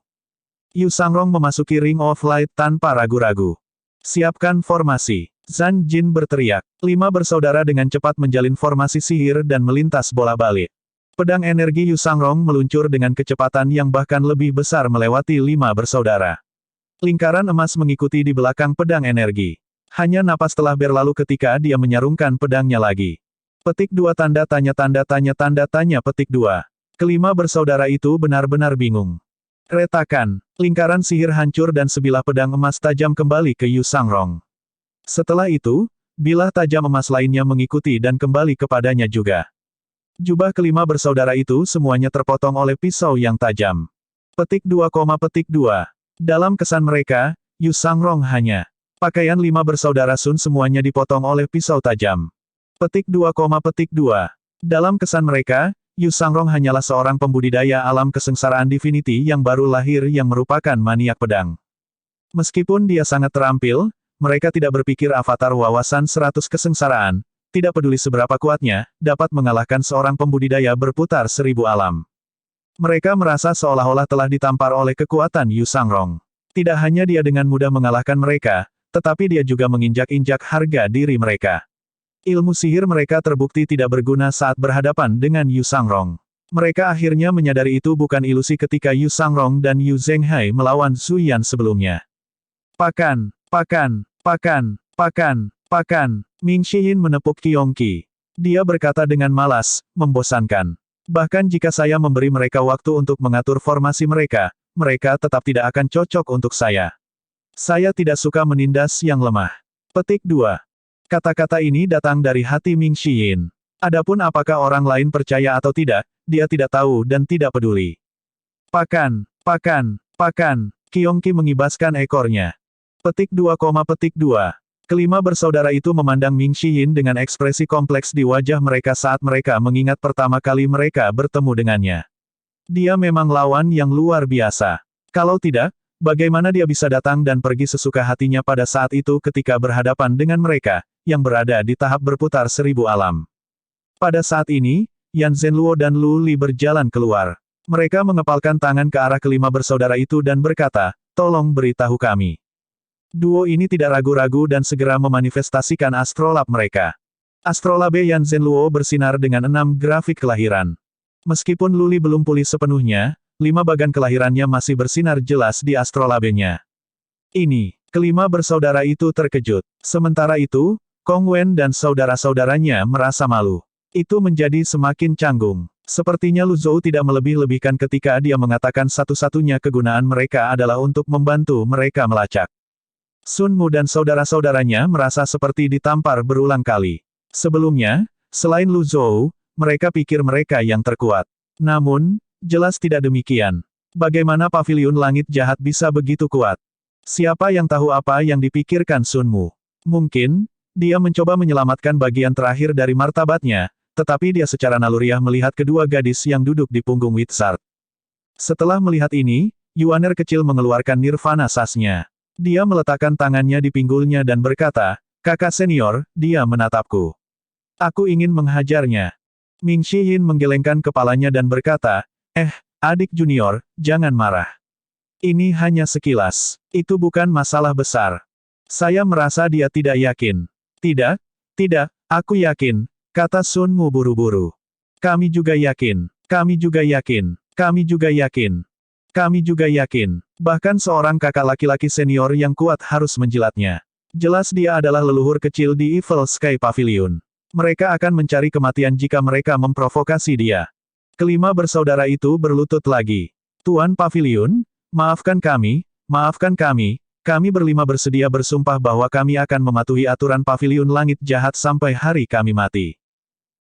Yu Sangrong memasuki Ring of Light tanpa ragu-ragu. Siapkan formasi. Zhan Jin berteriak. 5 bersaudara dengan cepat menjalin formasi sihir dan melintas bola-balik. Pedang energi Yu Sangrong meluncur dengan kecepatan yang bahkan lebih besar melewati 5 bersaudara. Lingkaran emas mengikuti di belakang pedang energi. Hanya napas telah berlalu ketika dia menyarungkan pedangnya lagi. Petik 2 tanda tanya petik 2. Kelima bersaudara itu benar-benar bingung. Retakan. Lingkaran sihir hancur dan sebilah pedang emas tajam kembali ke Yu Sangrong. Setelah itu, bilah tajam emas lainnya mengikuti dan kembali kepadanya juga. Jubah kelima bersaudara itu semuanya terpotong oleh pisau yang tajam. Petik 2, petik 2. Dalam kesan mereka, Yu Sangrong hanya. Pakaian 5 bersaudara Sun semuanya dipotong oleh pisau tajam. Petik 2, petik 2. Dalam kesan mereka, Yu Sangrong hanyalah seorang pembudidaya alam kesengsaraan Divinity yang baru lahir yang merupakan maniak pedang. Meskipun dia sangat terampil, mereka tidak berpikir avatar wawasan 100 kesengsaraan, tidak peduli seberapa kuatnya, dapat mengalahkan seorang pembudidaya berputar 1000 alam. Mereka merasa seolah-olah telah ditampar oleh kekuatan Yu Sangrong. Tidak hanya dia dengan mudah mengalahkan mereka, tetapi dia juga menginjak-injak harga diri mereka. Ilmu sihir mereka terbukti tidak berguna saat berhadapan dengan Yu Sangrong. Mereka akhirnya menyadari itu bukan ilusi ketika Yu Sangrong dan Yu Zhenghai melawan Zhu Yan sebelumnya. Pakan, pakan. Pakan, pakan, pakan. Ming Xiyin menepuk Qiongqi. Dia berkata dengan malas, membosankan. Bahkan jika saya memberi mereka waktu untuk mengatur formasi mereka, mereka tetap tidak akan cocok untuk saya. Saya tidak suka menindas yang lemah. Petik 2. Kata-kata ini datang dari hati Ming Xiyin. Adapun apakah orang lain percaya atau tidak, dia tidak tahu dan tidak peduli. Pakan, pakan, pakan. Qiongqi mengibaskan ekornya. Petik 2, petik 2. Kelima bersaudara itu memandang Ming Xiyin dengan ekspresi kompleks di wajah mereka saat mereka mengingat pertama kali mereka bertemu dengannya. Dia memang lawan yang luar biasa. Kalau tidak, bagaimana dia bisa datang dan pergi sesuka hatinya pada saat itu ketika berhadapan dengan mereka, yang berada di tahap berputar 1000 alam. Pada saat ini, Yan Zhenluo dan Lu Li berjalan keluar. Mereka mengepalkan tangan ke arah kelima bersaudara itu dan berkata, tolong beritahu kami. Duo ini tidak ragu-ragu dan segera memanifestasikan astrolab mereka. Astrolabe Yan Zhenluo bersinar dengan 6 grafik kelahiran. Meskipun Lu Li belum pulih sepenuhnya, 5 bagan kelahirannya masih bersinar jelas di astrolabenya. Ini, kelima bersaudara itu terkejut. Sementara itu, Kong Wen dan saudara-saudaranya merasa malu. Itu menjadi semakin canggung. Sepertinya Lu Zhou tidak melebih-lebihkan ketika dia mengatakan satu-satunya kegunaan mereka adalah untuk membantu mereka melacak. Sun Mu dan saudara-saudaranya merasa seperti ditampar berulang kali. Sebelumnya, selain Lu Zhou, mereka pikir mereka yang terkuat. Namun, jelas tidak demikian. Bagaimana paviliun langit jahat bisa begitu kuat? Siapa yang tahu apa yang dipikirkan Sun Mu? Mungkin, dia mencoba menyelamatkan bagian terakhir dari martabatnya, tetapi dia secara naluriah melihat kedua gadis yang duduk di punggung Wizard. Setelah melihat ini, Yuaner kecil mengeluarkan nirvana sasnya. Dia meletakkan tangannya di pinggulnya dan berkata, kakak senior, dia menatapku. Aku ingin menghajarnya. Ming Shiyin menggelengkan kepalanya dan berkata, adik junior, jangan marah. Ini hanya sekilas. Itu bukan masalah besar. Saya merasa dia tidak yakin. Tidak, aku yakin, kata Sun Mu buru-buru. Kami juga yakin, kami juga yakin, kami juga yakin. Kami juga yakin. Bahkan seorang kakak laki-laki senior yang kuat harus menjilatnya. Jelas dia adalah leluhur kecil di Evil Sky Pavilion. Mereka akan mencari kematian jika mereka memprovokasi dia. Kelima bersaudara itu berlutut lagi. Tuan Pavilion, maafkan kami, kami berlima bersedia bersumpah bahwa kami akan mematuhi aturan Pavilion Langit Jahat sampai hari kami mati.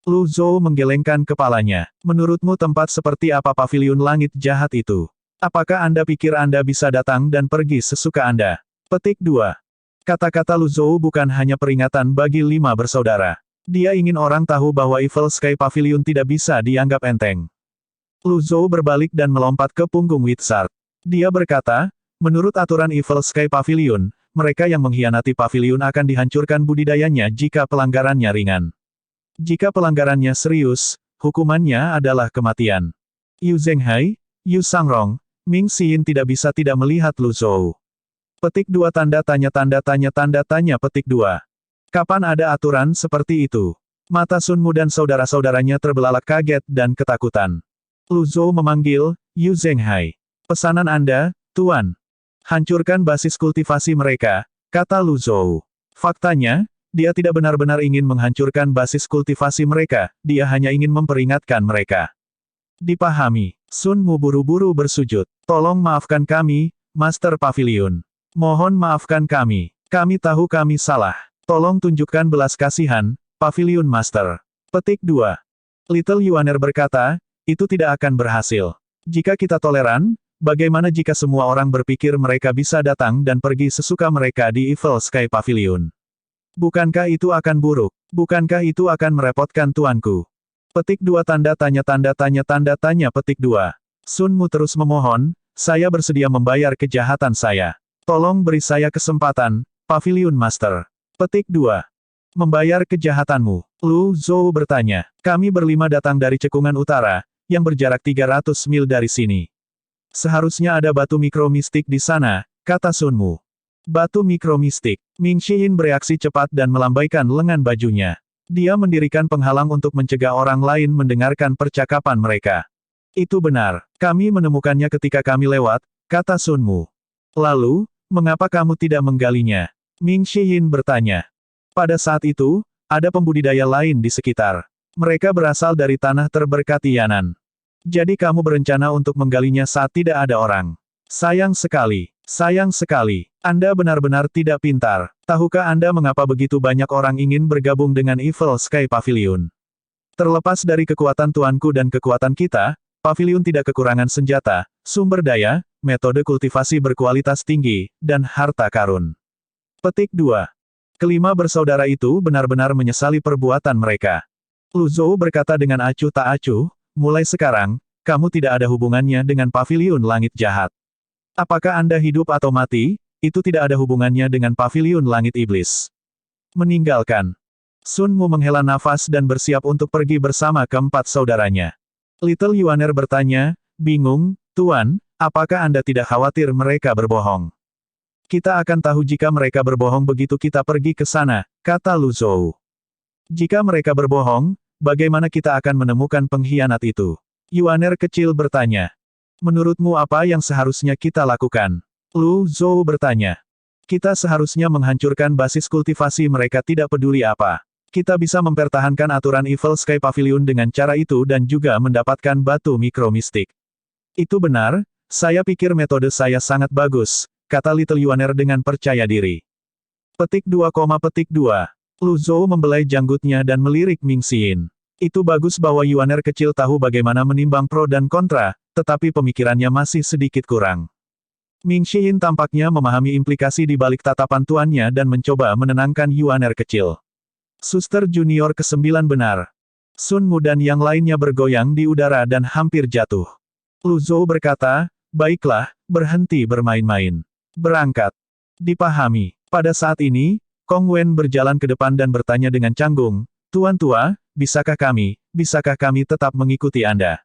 Lu Zhou menggelengkan kepalanya. Menurutmu tempat seperti apa Pavilion Langit Jahat itu? Apakah Anda pikir Anda bisa datang dan pergi sesuka Anda? Petik 2. Kata-kata Lu Zhou bukan hanya peringatan bagi 5 bersaudara. Dia ingin orang tahu bahwa Evil Sky Pavilion tidak bisa dianggap enteng. Lu Zhou berbalik dan melompat ke punggung Wizard. Dia berkata, menurut aturan Evil Sky Pavilion, mereka yang mengkhianati pavilion akan dihancurkan budidayanya jika pelanggarannya ringan. Jika pelanggarannya serius, hukumannya adalah kematian. Yu Zhenghai, Yu Sangrong, Ming Shiyin tidak bisa tidak melihat Lu Zhou. Petik 2 tanda tanya petik 2. Kapan ada aturan seperti itu? Mata Sun Mu dan saudara-saudaranya terbelalak kaget dan ketakutan. Lu Zhou memanggil, Yu Zhenghai. Pesanan Anda, Tuan. Hancurkan basis kultivasi mereka, kata Lu Zhou. Faktanya, dia tidak benar-benar ingin menghancurkan basis kultivasi mereka, dia hanya ingin memperingatkan mereka. Dipahami. Sun Mu buru-buru bersujud. Tolong maafkan kami, Master Pavilion. Mohon maafkan kami. Kami tahu kami salah. Tolong tunjukkan belas kasihan, Pavilion Master. Petik 2. Little Yuaner berkata, itu tidak akan berhasil. Jika kita toleran, bagaimana jika semua orang berpikir mereka bisa datang dan pergi sesuka mereka di Evil Sky Pavilion? Bukankah itu akan buruk? Bukankah itu akan merepotkan tuanku? Petik 2 tanda tanya petik 2. Sun Mu terus memohon, saya bersedia membayar kejahatan saya. Tolong beri saya kesempatan, Pavilion Master. Petik 2. Membayar kejahatanmu. Lu Zhou bertanya. Kami berlima datang dari cekungan utara, yang berjarak 300 mil dari sini. Seharusnya ada batu mikromistik di sana, kata Sun Mu. Batu mikromistik. Ming Shiyin bereaksi cepat dan melambaikan lengan bajunya. Dia mendirikan penghalang untuk mencegah orang lain mendengarkan percakapan mereka. Itu benar. Kami menemukannya ketika kami lewat, kata Sun Mu. Lalu, mengapa kamu tidak menggalinya? Ming Shiyin bertanya. Pada saat itu, ada pembudidaya lain di sekitar. Mereka berasal dari tanah terberkati Yanan. Jadi kamu berencana untuk menggalinya saat tidak ada orang. Sayang sekali. Anda benar-benar tidak pintar. Tahukah Anda mengapa begitu banyak orang ingin bergabung dengan Evil Sky Pavilion? Terlepas dari kekuatan tuanku dan kekuatan kita, Pavilion tidak kekurangan senjata, sumber daya, metode kultivasi berkualitas tinggi, dan harta karun. Petik 2. Kelima bersaudara itu benar-benar menyesali perbuatan mereka. Lu Zhou berkata dengan acuh tak acuh, mulai sekarang, kamu tidak ada hubungannya dengan Pavilion Langit Jahat. Apakah Anda hidup atau mati, itu tidak ada hubungannya dengan Pavilion Langit Iblis. Meninggalkan. Sun Mu menghela nafas dan bersiap untuk pergi bersama keempat saudaranya. Little Yuaner bertanya, bingung, Tuan, apakah Anda tidak khawatir mereka berbohong? Kita akan tahu jika mereka berbohong begitu kita pergi ke sana, kata Lu Zhou. Jika mereka berbohong, bagaimana kita akan menemukan pengkhianat itu? Yuaner kecil bertanya. Menurutmu apa yang seharusnya kita lakukan? Lu Zhou bertanya. Kita seharusnya menghancurkan basis kultivasi mereka tidak peduli apa. Kita bisa mempertahankan aturan Evil Sky Pavilion dengan cara itu dan juga mendapatkan batu mikromistik. Itu benar, saya pikir metode saya sangat bagus, kata Little Yuaner dengan percaya diri. Petik 2, petik 2. Lu Zhou membelai janggutnya dan melirik Ming Shiyin. Itu bagus bahwa Yuaner kecil tahu bagaimana menimbang pro dan kontra, tetapi pemikirannya masih sedikit kurang. Ming Shiyin tampaknya memahami implikasi di balik tatapan tuannya dan mencoba menenangkan Yuaner kecil. Suster junior ke-9 benar. Sun Mu dan yang lainnya bergoyang di udara dan hampir jatuh. Lu Zhou berkata, baiklah, berhenti bermain-main. Berangkat. Dipahami. Pada saat ini, Kong Wen berjalan ke depan dan bertanya dengan canggung, Tuan tua, bisakah kami tetap mengikuti Anda?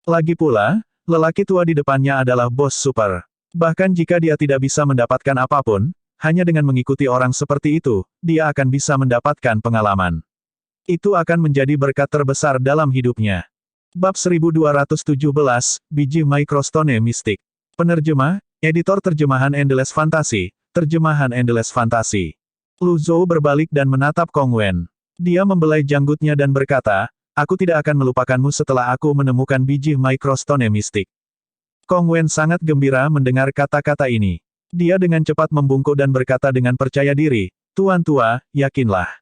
Lagi pula, lelaki tua di depannya adalah bos super. Bahkan jika dia tidak bisa mendapatkan apapun, hanya dengan mengikuti orang seperti itu, dia akan bisa mendapatkan pengalaman. Itu akan menjadi berkat terbesar dalam hidupnya. Bab 1217, Biji Microstone Mistik. Penerjemah, Editor Terjemahan Endless Fantasy, Terjemahan Endless Fantasy. Lu Zhou berbalik dan menatap Kong Wen. Dia membelai janggutnya dan berkata, aku tidak akan melupakanmu setelah aku menemukan biji Microstone Mistik. Kong Wen sangat gembira mendengar kata-kata ini. Dia dengan cepat membungkuk dan berkata dengan percaya diri, Tuan tua, yakinlah.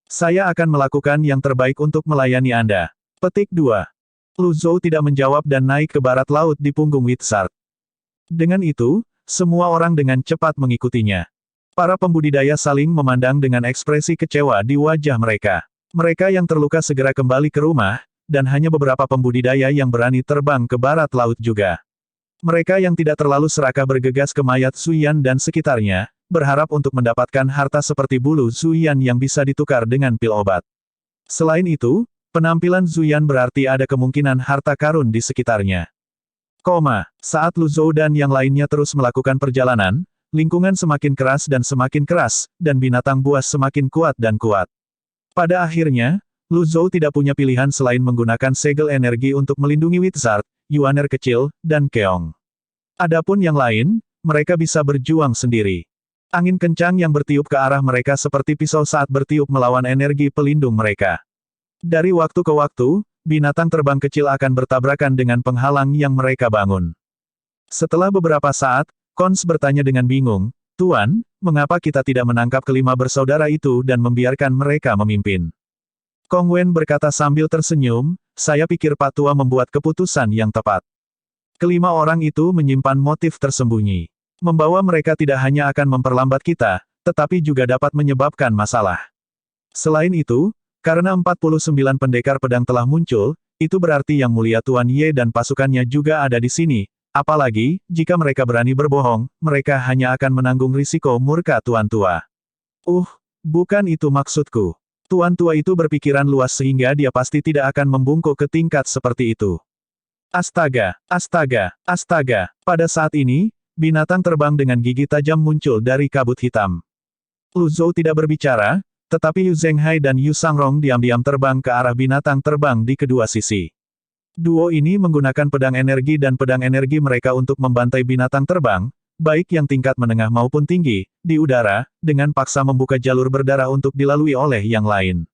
Saya akan melakukan yang terbaik untuk melayani Anda. Petik 2. Lu Zhou tidak menjawab dan naik ke barat laut di punggung Witsard. Dengan itu, semua orang dengan cepat mengikutinya. Para pembudidaya saling memandang dengan ekspresi kecewa di wajah mereka. Mereka yang terluka segera kembali ke rumah, dan hanya beberapa pembudidaya yang berani terbang ke barat laut juga. Mereka yang tidak terlalu serakah bergegas ke mayat Zuyan dan sekitarnya, berharap untuk mendapatkan harta seperti bulu Zuyan yang bisa ditukar dengan pil obat. Selain itu, penampilan Zuyan berarti ada kemungkinan harta karun di sekitarnya. Saat Lu Zhou dan yang lainnya terus melakukan perjalanan, lingkungan semakin keras, dan binatang buas semakin kuat dan kuat. Pada akhirnya, Lu Zhou tidak punya pilihan selain menggunakan segel energi untuk melindungi Witsard, Yuaner kecil, dan Keong. Adapun yang lain, mereka bisa berjuang sendiri. Angin kencang yang bertiup ke arah mereka seperti pisau saat bertiup melawan energi pelindung mereka. Dari waktu ke waktu, binatang terbang kecil akan bertabrakan dengan penghalang yang mereka bangun. Setelah beberapa saat, Kons bertanya dengan bingung, Tuan, mengapa kita tidak menangkap kelima bersaudara itu dan membiarkan mereka memimpin? Kong Wen berkata sambil tersenyum, saya pikir Pak Tua membuat keputusan yang tepat. Kelima orang itu menyimpan motif tersembunyi. Membawa mereka tidak hanya akan memperlambat kita, tetapi juga dapat menyebabkan masalah. Selain itu, karena 49 pendekar pedang telah muncul, itu berarti Yang Mulia Tuan Ye dan pasukannya juga ada di sini, apalagi, jika mereka berani berbohong, mereka hanya akan menanggung risiko murka Tuan Tua. Bukan itu maksudku. Tuan Tua itu berpikiran luas sehingga dia pasti tidak akan membungkuk ke tingkat seperti itu. Astaga! Pada saat ini, binatang terbang dengan gigi tajam muncul dari kabut hitam. Lu Zhou tidak berbicara, tetapi Yu Zhenghai dan Yu Sangrong diam-diam terbang ke arah binatang terbang di kedua sisi. Duo ini menggunakan pedang energi dan pedang energi mereka untuk membantai binatang terbang, baik yang tingkat menengah maupun tinggi, di udara, dengan paksa membuka jalur berdarah untuk dilalui oleh yang lain.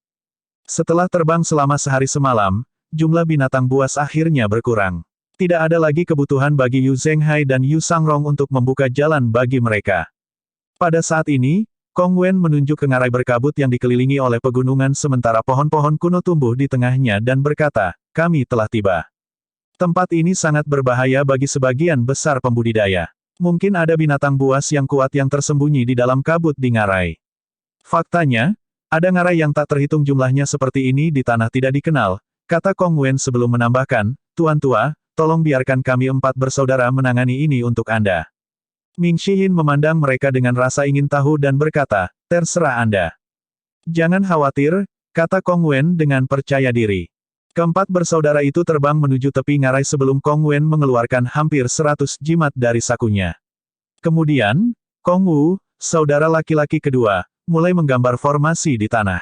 Setelah terbang selama sehari semalam, jumlah binatang buas akhirnya berkurang. Tidak ada lagi kebutuhan bagi Yu Zhenghai dan Yu Sangrong untuk membuka jalan bagi mereka. Pada saat ini, Kong Wen menunjuk ke ngarai berkabut yang dikelilingi oleh pegunungan sementara pohon-pohon kuno tumbuh di tengahnya dan berkata, kami telah tiba. Tempat ini sangat berbahaya bagi sebagian besar pembudidaya. Mungkin ada binatang buas yang kuat yang tersembunyi di dalam kabut di ngarai. Faktanya, ada ngarai yang tak terhitung jumlahnya seperti ini di tanah tidak dikenal, kata Kong Wen sebelum menambahkan, Tuan Tua, tolong biarkan kami 4 bersaudara menangani ini untuk Anda. Ming Shihin memandang mereka dengan rasa ingin tahu dan berkata, terserah Anda. Jangan khawatir, kata Kong Wen dengan percaya diri. Keempat bersaudara itu terbang menuju tepi ngarai sebelum Kong Wen mengeluarkan hampir 100 jimat dari sakunya. Kemudian, Kong Wu, saudara laki-laki kedua, mulai menggambar formasi di tanah.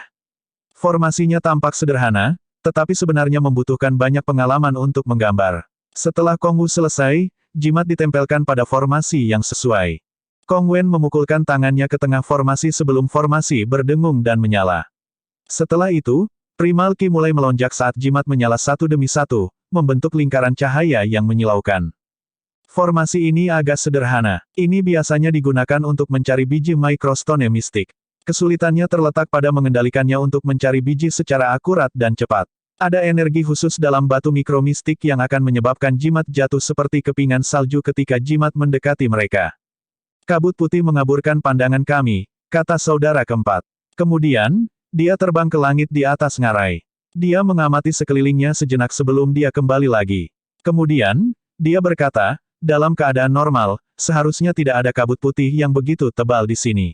Formasinya tampak sederhana, tetapi sebenarnya membutuhkan banyak pengalaman untuk menggambar. Setelah Kong Wu selesai, jimat ditempelkan pada formasi yang sesuai. Kong Wen memukulkan tangannya ke tengah formasi sebelum formasi berdengung dan menyala. Setelah itu, Primal Ki mulai melonjak saat jimat menyala satu demi satu, membentuk lingkaran cahaya yang menyilaukan. Formasi ini agak sederhana. Ini biasanya digunakan untuk mencari biji Microstone Mistik. Kesulitannya terletak pada mengendalikannya untuk mencari biji secara akurat dan cepat. Ada energi khusus dalam batu mikromistik yang akan menyebabkan jimat jatuh seperti kepingan salju ketika jimat mendekati mereka. Kabut putih mengaburkan pandangan kami, kata saudara keempat. Kemudian, dia terbang ke langit di atas ngarai. Dia mengamati sekelilingnya sejenak sebelum dia kembali lagi. Kemudian, dia berkata, dalam keadaan normal, seharusnya tidak ada kabut putih yang begitu tebal di sini.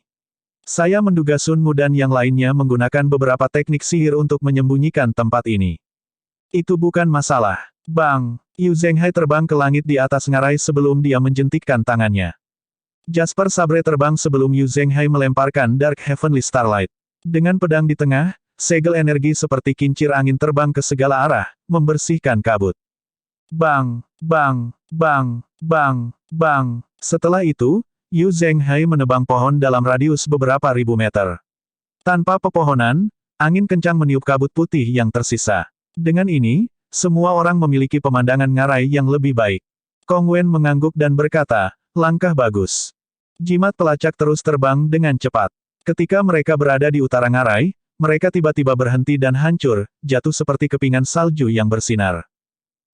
Saya menduga Sun Mu dan yang lainnya menggunakan beberapa teknik sihir untuk menyembunyikan tempat ini. Itu bukan masalah. Bang! Yu Zhenghai terbang ke langit di atas ngarai sebelum dia menjentikkan tangannya. Jasper Sabre terbang sebelum Yu Zhenghai melemparkan Dark Heavenly Starlight. Dengan pedang di tengah, segel energi seperti kincir angin terbang ke segala arah, membersihkan kabut. Bang! Bang! Bang! Bang! Bang! Setelah itu, Yu Zhenghai menebang pohon dalam radius beberapa ribu meter. Tanpa pepohonan, angin kencang meniup kabut putih yang tersisa. Dengan ini, semua orang memiliki pemandangan ngarai yang lebih baik. Kong Wen mengangguk dan berkata, langkah bagus. Jimat pelacak terus terbang dengan cepat. Ketika mereka berada di utara ngarai, mereka tiba-tiba berhenti dan hancur, jatuh seperti kepingan salju yang bersinar.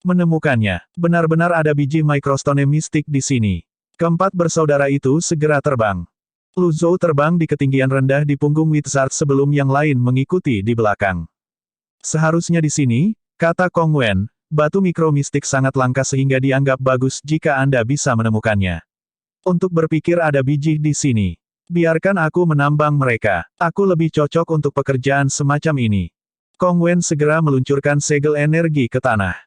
Menemukannya, benar-benar ada biji microstone mistik di sini. Keempat bersaudara itu segera terbang. Lu Zhou terbang di ketinggian rendah di punggung Wizard sebelum yang lain mengikuti di belakang. Seharusnya di sini, kata Kong Wen, batu mikromistik sangat langka sehingga dianggap bagus jika Anda bisa menemukannya. Untuk berpikir ada biji di sini. Biarkan aku menambang mereka. Aku lebih cocok untuk pekerjaan semacam ini. Kong Wen segera meluncurkan segel energi ke tanah.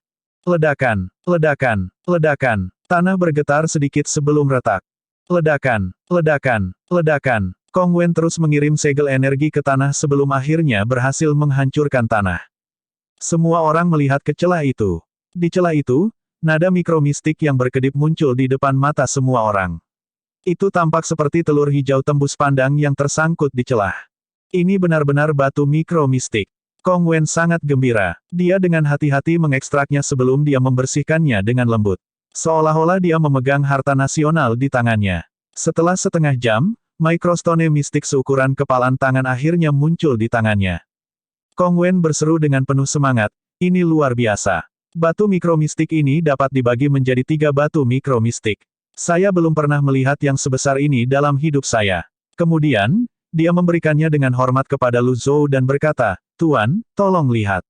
Ledakan, ledakan, ledakan. Tanah bergetar sedikit sebelum retak. Ledakan, ledakan, ledakan. Kong Wen terus mengirim segel energi ke tanah sebelum akhirnya berhasil menghancurkan tanah. Semua orang melihat ke celah itu. Di celah itu, nada mikromistik yang berkedip muncul di depan mata semua orang. Itu tampak seperti telur hijau tembus pandang yang tersangkut di celah. Ini benar-benar batu mikromistik. Kong Wen sangat gembira. Dia dengan hati-hati mengekstraknya sebelum dia membersihkannya dengan lembut. Seolah-olah dia memegang harta nasional di tangannya. Setelah setengah jam, microstone mistik seukuran kepalan tangan akhirnya muncul di tangannya. Kong Wen berseru dengan penuh semangat, ini luar biasa. Batu mikromistik ini dapat dibagi menjadi 3 batu mikromistik. Saya belum pernah melihat yang sebesar ini dalam hidup saya. Kemudian, dia memberikannya dengan hormat kepada Lu Zhou dan berkata, Tuan, tolong lihat.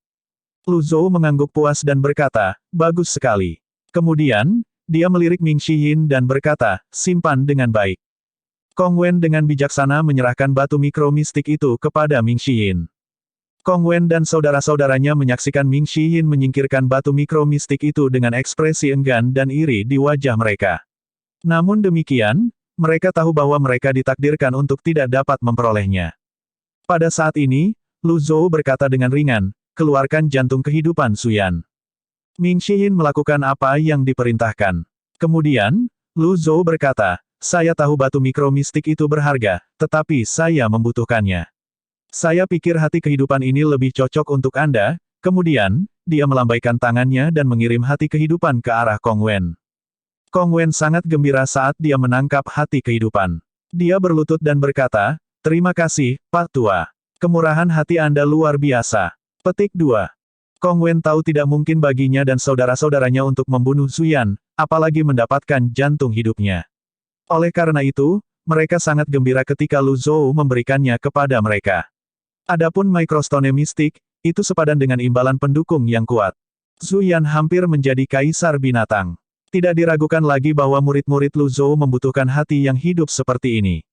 Lu Zhou mengangguk puas dan berkata, bagus sekali. Kemudian, dia melirik Ming Shiyin dan berkata, simpan dengan baik. Kong Wen dengan bijaksana menyerahkan batu mikromistik itu kepada Ming Shiyin. Kong Wen dan saudara-saudaranya menyaksikan Ming Shiyin menyingkirkan batu mikromistik itu dengan ekspresi enggan dan iri di wajah mereka. Namun demikian, mereka tahu bahwa mereka ditakdirkan untuk tidak dapat memperolehnya. Pada saat ini, Lu Zhou berkata dengan ringan, keluarkan jantung kehidupan Zuyan. Ming Shiyin melakukan apa yang diperintahkan. Kemudian, Lu Zhou berkata, saya tahu batu mikromistik itu berharga, tetapi saya membutuhkannya. Saya pikir hati kehidupan ini lebih cocok untuk Anda. Kemudian, dia melambaikan tangannya dan mengirim hati kehidupan ke arah Kong Wen. Kong Wen sangat gembira saat dia menangkap hati kehidupan. Dia berlutut dan berkata, terima kasih, Pak Tua. Kemurahan hati Anda luar biasa. Petik 2. Kong Wen tahu tidak mungkin baginya dan saudara-saudaranya untuk membunuh Zuyan, apalagi mendapatkan jantung hidupnya. Oleh karena itu, mereka sangat gembira ketika Lu Zhou memberikannya kepada mereka. Adapun microstone mistik, itu sepadan dengan imbalan pendukung yang kuat. Zuyan hampir menjadi kaisar binatang. Tidak diragukan lagi bahwa murid-murid Lu Zhou membutuhkan hati yang hidup seperti ini.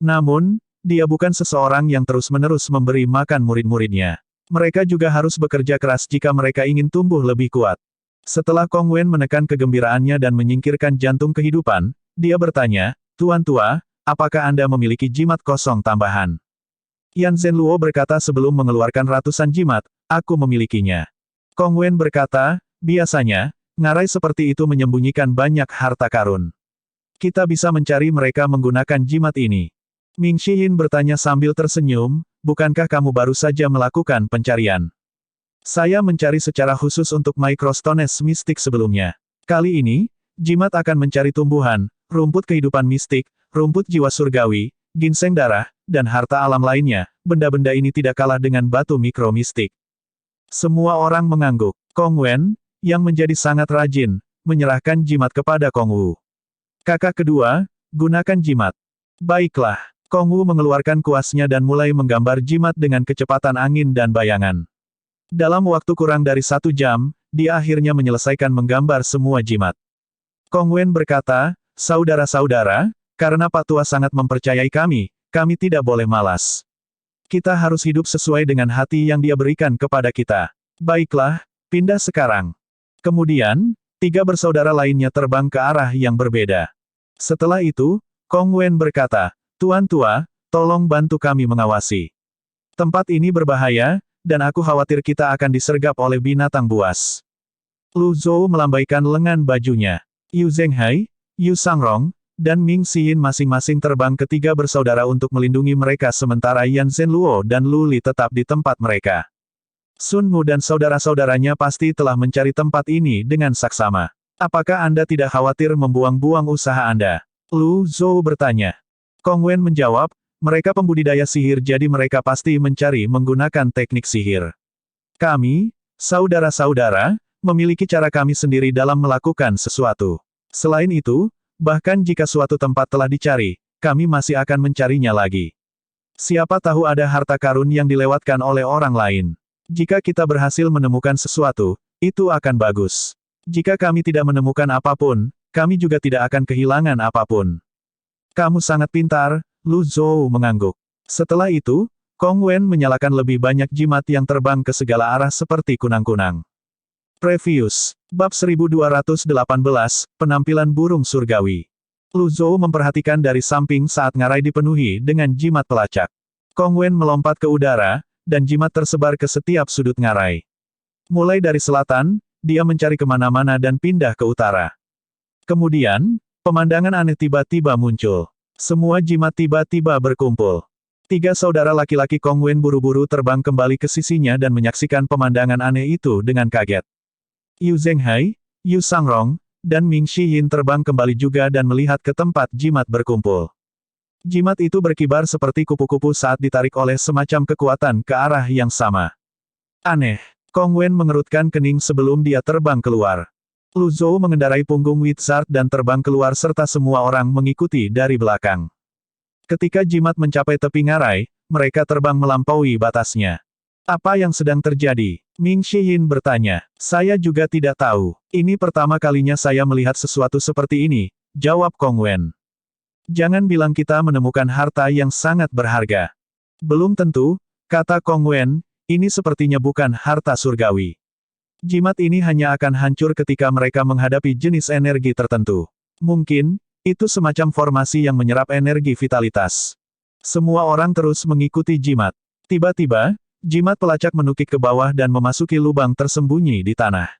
Namun, dia bukan seseorang yang terus-menerus memberi makan murid-muridnya. Mereka juga harus bekerja keras jika mereka ingin tumbuh lebih kuat. Setelah Kong Wen menekan kegembiraannya dan menyingkirkan jantung kehidupan, dia bertanya, Tuan Tua, apakah Anda memiliki jimat kosong tambahan? Yan Zhenluo berkata sebelum mengeluarkan ratusan jimat, aku memilikinya. Kong Wen berkata, biasanya, ngarai seperti itu menyembunyikan banyak harta karun. Kita bisa mencari mereka menggunakan jimat ini. Ming Shiyin bertanya sambil tersenyum, bukankah kamu baru saja melakukan pencarian? Saya mencari secara khusus untuk microstones mistik sebelumnya. Kali ini, jimat akan mencari tumbuhan, rumput kehidupan mistik, rumput jiwa surgawi, ginseng darah, dan harta alam lainnya. Benda-benda ini tidak kalah dengan batu mikromistik. Semua orang mengangguk. Kong Wen, yang menjadi sangat rajin, menyerahkan jimat kepada Kong Wu. Kakak kedua, gunakan jimat. Baiklah. Kong Wu mengeluarkan kuasnya dan mulai menggambar jimat dengan kecepatan angin dan bayangan. Dalam waktu kurang dari 1 jam, dia akhirnya menyelesaikan menggambar semua jimat. Kong Wen berkata, saudara-saudara, karena Pak Tua sangat mempercayai kami, kami tidak boleh malas. Kita harus hidup sesuai dengan hati yang Dia berikan kepada kita. Baiklah, pindah sekarang. Kemudian, 3 bersaudara lainnya terbang ke arah yang berbeda. Setelah itu, Kong Wen berkata, Tuan Tua, tolong bantu kami mengawasi. Tempat ini berbahaya, dan aku khawatir kita akan disergap oleh binatang buas. Lu Zhou melambaikan lengan bajunya. Yu Zhenghai, Yu Sangrong, dan Ming Xiyin masing-masing terbang ke 3 bersaudara untuk melindungi mereka sementara Yan Zhenluo dan Lu Li tetap di tempat mereka. Sun Mu dan saudara-saudaranya pasti telah mencari tempat ini dengan saksama. Apakah Anda tidak khawatir membuang-buang usaha Anda? Lu Zhou bertanya. Kong Wen menjawab, mereka pembudidaya sihir jadi mereka pasti mencari menggunakan teknik sihir. Kami, saudara-saudara, memiliki cara kami sendiri dalam melakukan sesuatu. Selain itu, bahkan jika suatu tempat telah dicari, kami masih akan mencarinya lagi. Siapa tahu ada harta karun yang dilewatkan oleh orang lain. Jika kita berhasil menemukan sesuatu, itu akan bagus. Jika kami tidak menemukan apapun, kami juga tidak akan kehilangan apapun. Kamu sangat pintar, Lu Zhou mengangguk. Setelah itu, Kong Wen menyalakan lebih banyak jimat yang terbang ke segala arah seperti kunang-kunang. Previous, bab 1218, penampilan burung surgawi. Lu Zhou memperhatikan dari samping saat ngarai dipenuhi dengan jimat pelacak. Kong Wen melompat ke udara, dan jimat tersebar ke setiap sudut ngarai. Mulai dari selatan, dia mencari kemana-mana dan pindah ke utara. Kemudian, pemandangan aneh tiba-tiba muncul. Semua jimat tiba-tiba berkumpul. 3 saudara laki-laki Kong Wen buru-buru terbang kembali ke sisinya dan menyaksikan pemandangan aneh itu dengan kaget. Yu Zhenghai, Yu Sangrong, dan Ming Xiyin terbang kembali juga dan melihat ke tempat jimat berkumpul. Jimat itu berkibar seperti kupu-kupu saat ditarik oleh semacam kekuatan ke arah yang sama. Aneh. Kong Wen mengerutkan kening sebelum dia terbang keluar. Lu Zhou mengendarai punggung Wizard dan terbang keluar serta semua orang mengikuti dari belakang. Ketika jimat mencapai tepi ngarai, mereka terbang melampaui batasnya. Apa yang sedang terjadi? Ming Xiyin bertanya. Saya juga tidak tahu. Ini pertama kalinya saya melihat sesuatu seperti ini, jawab Kong Wen. Jangan bilang kita menemukan harta yang sangat berharga. Belum tentu, kata Kong Wen, ini sepertinya bukan harta surgawi. Jimat ini hanya akan hancur ketika mereka menghadapi jenis energi tertentu. Mungkin, itu semacam formasi yang menyerap energi vitalitas. Semua orang terus mengikuti jimat. Tiba-tiba, jimat pelacak menukik ke bawah dan memasuki lubang tersembunyi di tanah.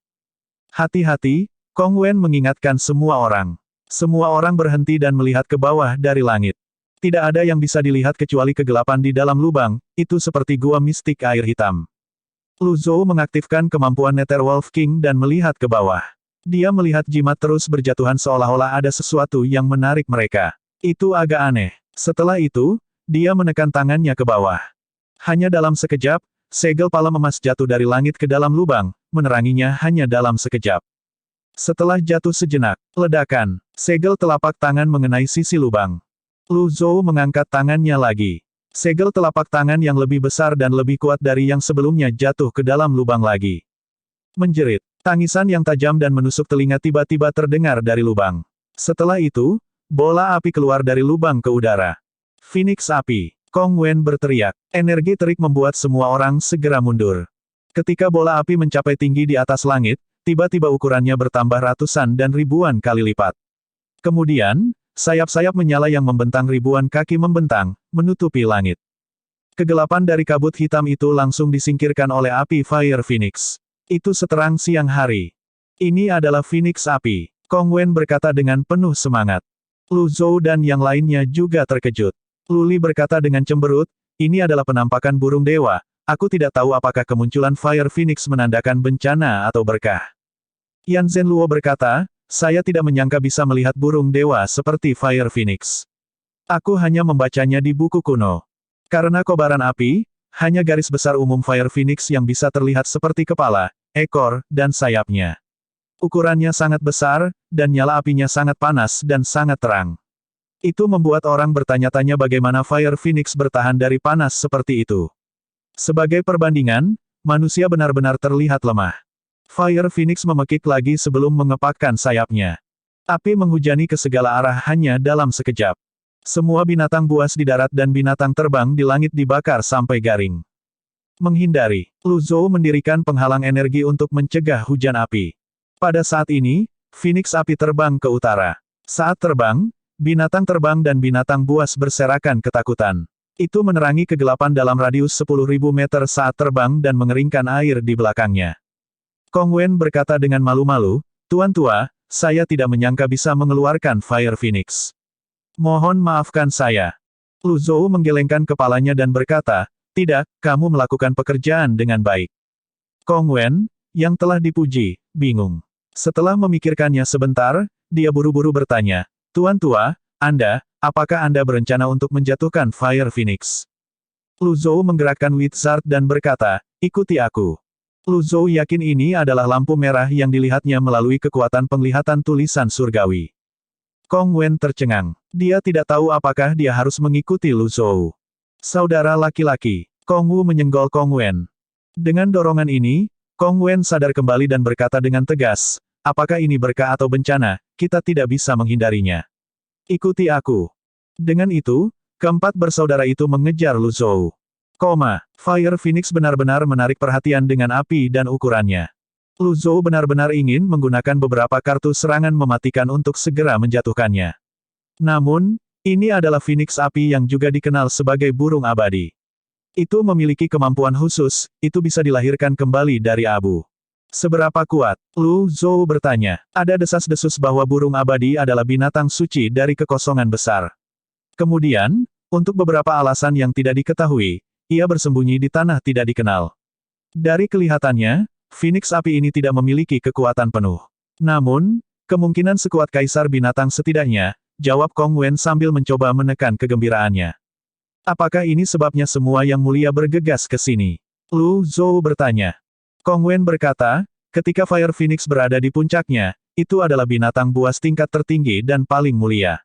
Hati-hati, Kong Wen mengingatkan semua orang. Semua orang berhenti dan melihat ke bawah dari langit. Tidak ada yang bisa dilihat kecuali kegelapan di dalam lubang, itu seperti gua mistik air hitam. Lu Zhou mengaktifkan kemampuan Netherwolf King dan melihat ke bawah. Dia melihat jimat terus berjatuhan seolah-olah ada sesuatu yang menarik mereka. Itu agak aneh. Setelah itu, dia menekan tangannya ke bawah. Hanya dalam sekejap, segel palem emas jatuh dari langit ke dalam lubang, meneranginya hanya dalam sekejap. Setelah jatuh sejenak, ledakan, segel telapak tangan mengenai sisi lubang. Lu Zhou mengangkat tangannya lagi. Segel telapak tangan yang lebih besar dan lebih kuat dari yang sebelumnya jatuh ke dalam lubang lagi. Menjerit, tangisan yang tajam dan menusuk telinga tiba-tiba terdengar dari lubang. Setelah itu, bola api keluar dari lubang ke udara. Phoenix api. Kong Wen berteriak. Energi terik membuat semua orang segera mundur. Ketika bola api mencapai tinggi di atas langit, tiba-tiba ukurannya bertambah ratusan dan ribuan kali lipat. Kemudian, sayap-sayap menyala yang membentang ribuan kaki membentang, menutupi langit. Kegelapan dari kabut hitam itu langsung disingkirkan oleh api Fire Phoenix. Itu seterang siang hari. Ini adalah Phoenix api. Kong Wen berkata dengan penuh semangat. Lu Zhou dan yang lainnya juga terkejut. Lu Li berkata dengan cemberut, ini adalah penampakan burung dewa, aku tidak tahu apakah kemunculan Fire Phoenix menandakan bencana atau berkah. Yan Zhenluo berkata, saya tidak menyangka bisa melihat burung dewa seperti Fire Phoenix. Aku hanya membacanya di buku kuno. Karena kobaran api, hanya garis besar umum Fire Phoenix yang bisa terlihat seperti kepala, ekor, dan sayapnya. Ukurannya sangat besar, dan nyala apinya sangat panas dan sangat terang. Itu membuat orang bertanya-tanya bagaimana Fire Phoenix bertahan dari panas seperti itu. Sebagai perbandingan, manusia benar-benar terlihat lemah. Fire Phoenix memekik lagi sebelum mengepakkan sayapnya. Api menghujani ke segala arah hanya dalam sekejap. Semua binatang buas di darat dan binatang terbang di langit dibakar sampai garing. Menghindari, Lu Zhou mendirikan penghalang energi untuk mencegah hujan api. Pada saat ini, Phoenix api terbang ke utara. Saat terbang, binatang terbang dan binatang buas berserakan ketakutan. Itu menerangi kegelapan dalam radius 10.000 meter saat terbang dan mengeringkan air di belakangnya. Kong Wen berkata dengan malu-malu, "Tuan tua, saya tidak menyangka bisa mengeluarkan Fire Phoenix. Mohon maafkan saya." Lu Zhou menggelengkan kepalanya dan berkata, "Tidak, kamu melakukan pekerjaan dengan baik." Kong Wen, yang telah dipuji, bingung. Setelah memikirkannya sebentar, dia buru-buru bertanya, "Tuan tua, apakah Anda berencana untuk menjatuhkan Fire Phoenix?" Lu Zhou menggerakkan Wizard dan berkata, "Ikuti aku." Lu Zhou yakin ini adalah lampu merah yang dilihatnya melalui kekuatan penglihatan tulisan surgawi. Kong Wen tercengang. Dia tidak tahu apakah dia harus mengikuti Lu Zhou. "Saudara laki-laki," Kong Wu menyenggol Kong Wen. Dengan dorongan ini, Kong Wen sadar kembali dan berkata dengan tegas, "Apakah ini berkah atau bencana, kita tidak bisa menghindarinya. Ikuti aku." Dengan itu, keempat bersaudara itu mengejar Lu Zhou. Fire Phoenix benar-benar menarik perhatian dengan api dan ukurannya. Lu Zhou benar-benar ingin menggunakan beberapa kartu serangan mematikan untuk segera menjatuhkannya. Namun, ini adalah Phoenix api yang juga dikenal sebagai burung abadi. Itu memiliki kemampuan khusus, itu bisa dilahirkan kembali dari abu. Seberapa kuat? Lu Zhou bertanya. Ada desas-desus bahwa burung abadi adalah binatang suci dari kekosongan besar. Kemudian, untuk beberapa alasan yang tidak diketahui, ia bersembunyi di tanah tidak dikenal. Dari kelihatannya, Phoenix api ini tidak memiliki kekuatan penuh. Namun, kemungkinan sekuat kaisar binatang setidaknya, jawab Kong Wen sambil mencoba menekan kegembiraannya. "Apakah ini sebabnya semua yang mulia bergegas ke sini?" Lu Zhou bertanya. Kong Wen berkata, "Ketika Fire Phoenix berada di puncaknya, itu adalah binatang buas tingkat tertinggi dan paling mulia.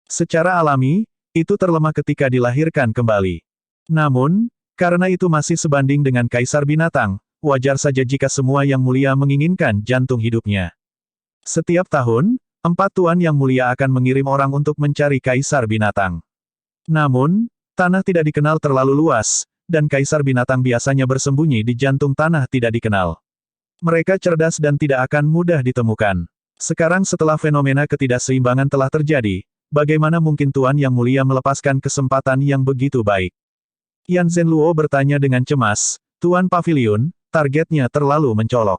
Secara alami, itu terlemah ketika dilahirkan kembali. Namun, karena itu masih sebanding dengan kaisar binatang, wajar saja jika semua yang mulia menginginkan jantung hidupnya. Setiap tahun, 4 tuan yang mulia akan mengirim orang untuk mencari kaisar binatang. Namun, tanah tidak dikenal terlalu luas, dan kaisar binatang biasanya bersembunyi di jantung tanah tidak dikenal. Mereka cerdas dan tidak akan mudah ditemukan. Sekarang setelah fenomena ketidakseimbangan telah terjadi, bagaimana mungkin tuan yang mulia melepaskan kesempatan yang begitu baik?" Yan Zhenluo bertanya dengan cemas, "Tuan Pavilion, targetnya terlalu mencolok.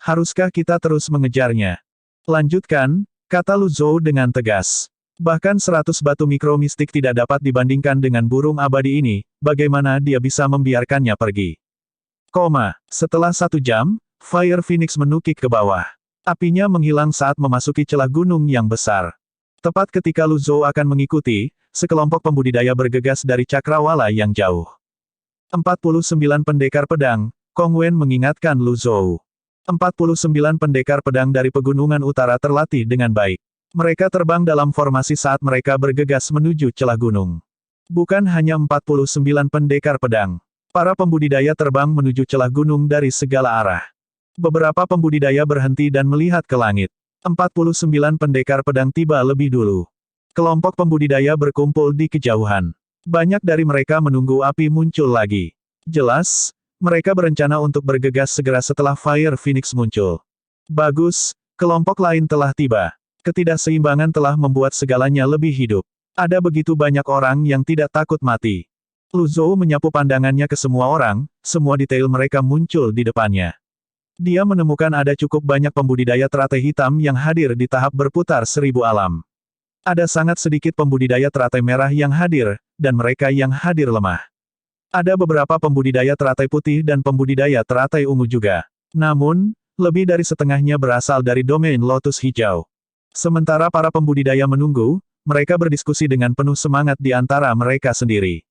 Haruskah kita terus mengejarnya?" "Lanjutkan," kata Lu Zhou dengan tegas. "Bahkan 100 batu mikro mistik tidak dapat dibandingkan dengan burung abadi ini, bagaimana dia bisa membiarkannya pergi?" Setelah 1 jam, Fire Phoenix menukik ke bawah. Apinya menghilang saat memasuki celah gunung yang besar. Tepat ketika Lu Zhou akan mengikuti, sekelompok pembudidaya bergegas dari cakrawala yang jauh. 49 pendekar pedang, Kong Wen mengingatkan Lu Zhou. 49 pendekar pedang dari pegunungan utara terlatih dengan baik. Mereka terbang dalam formasi saat mereka bergegas menuju celah gunung. Bukan hanya 49 pendekar pedang. Para pembudidaya terbang menuju celah gunung dari segala arah. Beberapa pembudidaya berhenti dan melihat ke langit. 49 pendekar pedang tiba lebih dulu. Kelompok pembudidaya berkumpul di kejauhan. Banyak dari mereka menunggu api muncul lagi. Jelas, mereka berencana untuk bergegas segera setelah Fire Phoenix muncul. Bagus, kelompok lain telah tiba. Ketidakseimbangan telah membuat segalanya lebih hidup. Ada begitu banyak orang yang tidak takut mati. Lu Zhou menyapu pandangannya ke semua orang, semua detail mereka muncul di depannya. Dia menemukan ada cukup banyak pembudidaya teratai hitam yang hadir di tahap berputar 1000 alam. Ada sangat sedikit pembudidaya teratai merah yang hadir, dan mereka yang hadir lemah. Ada beberapa pembudidaya teratai putih dan pembudidaya teratai ungu juga. Namun, lebih dari setengahnya berasal dari domain lotus hijau. Sementara para pembudidaya menunggu, mereka berdiskusi dengan penuh semangat di antara mereka sendiri.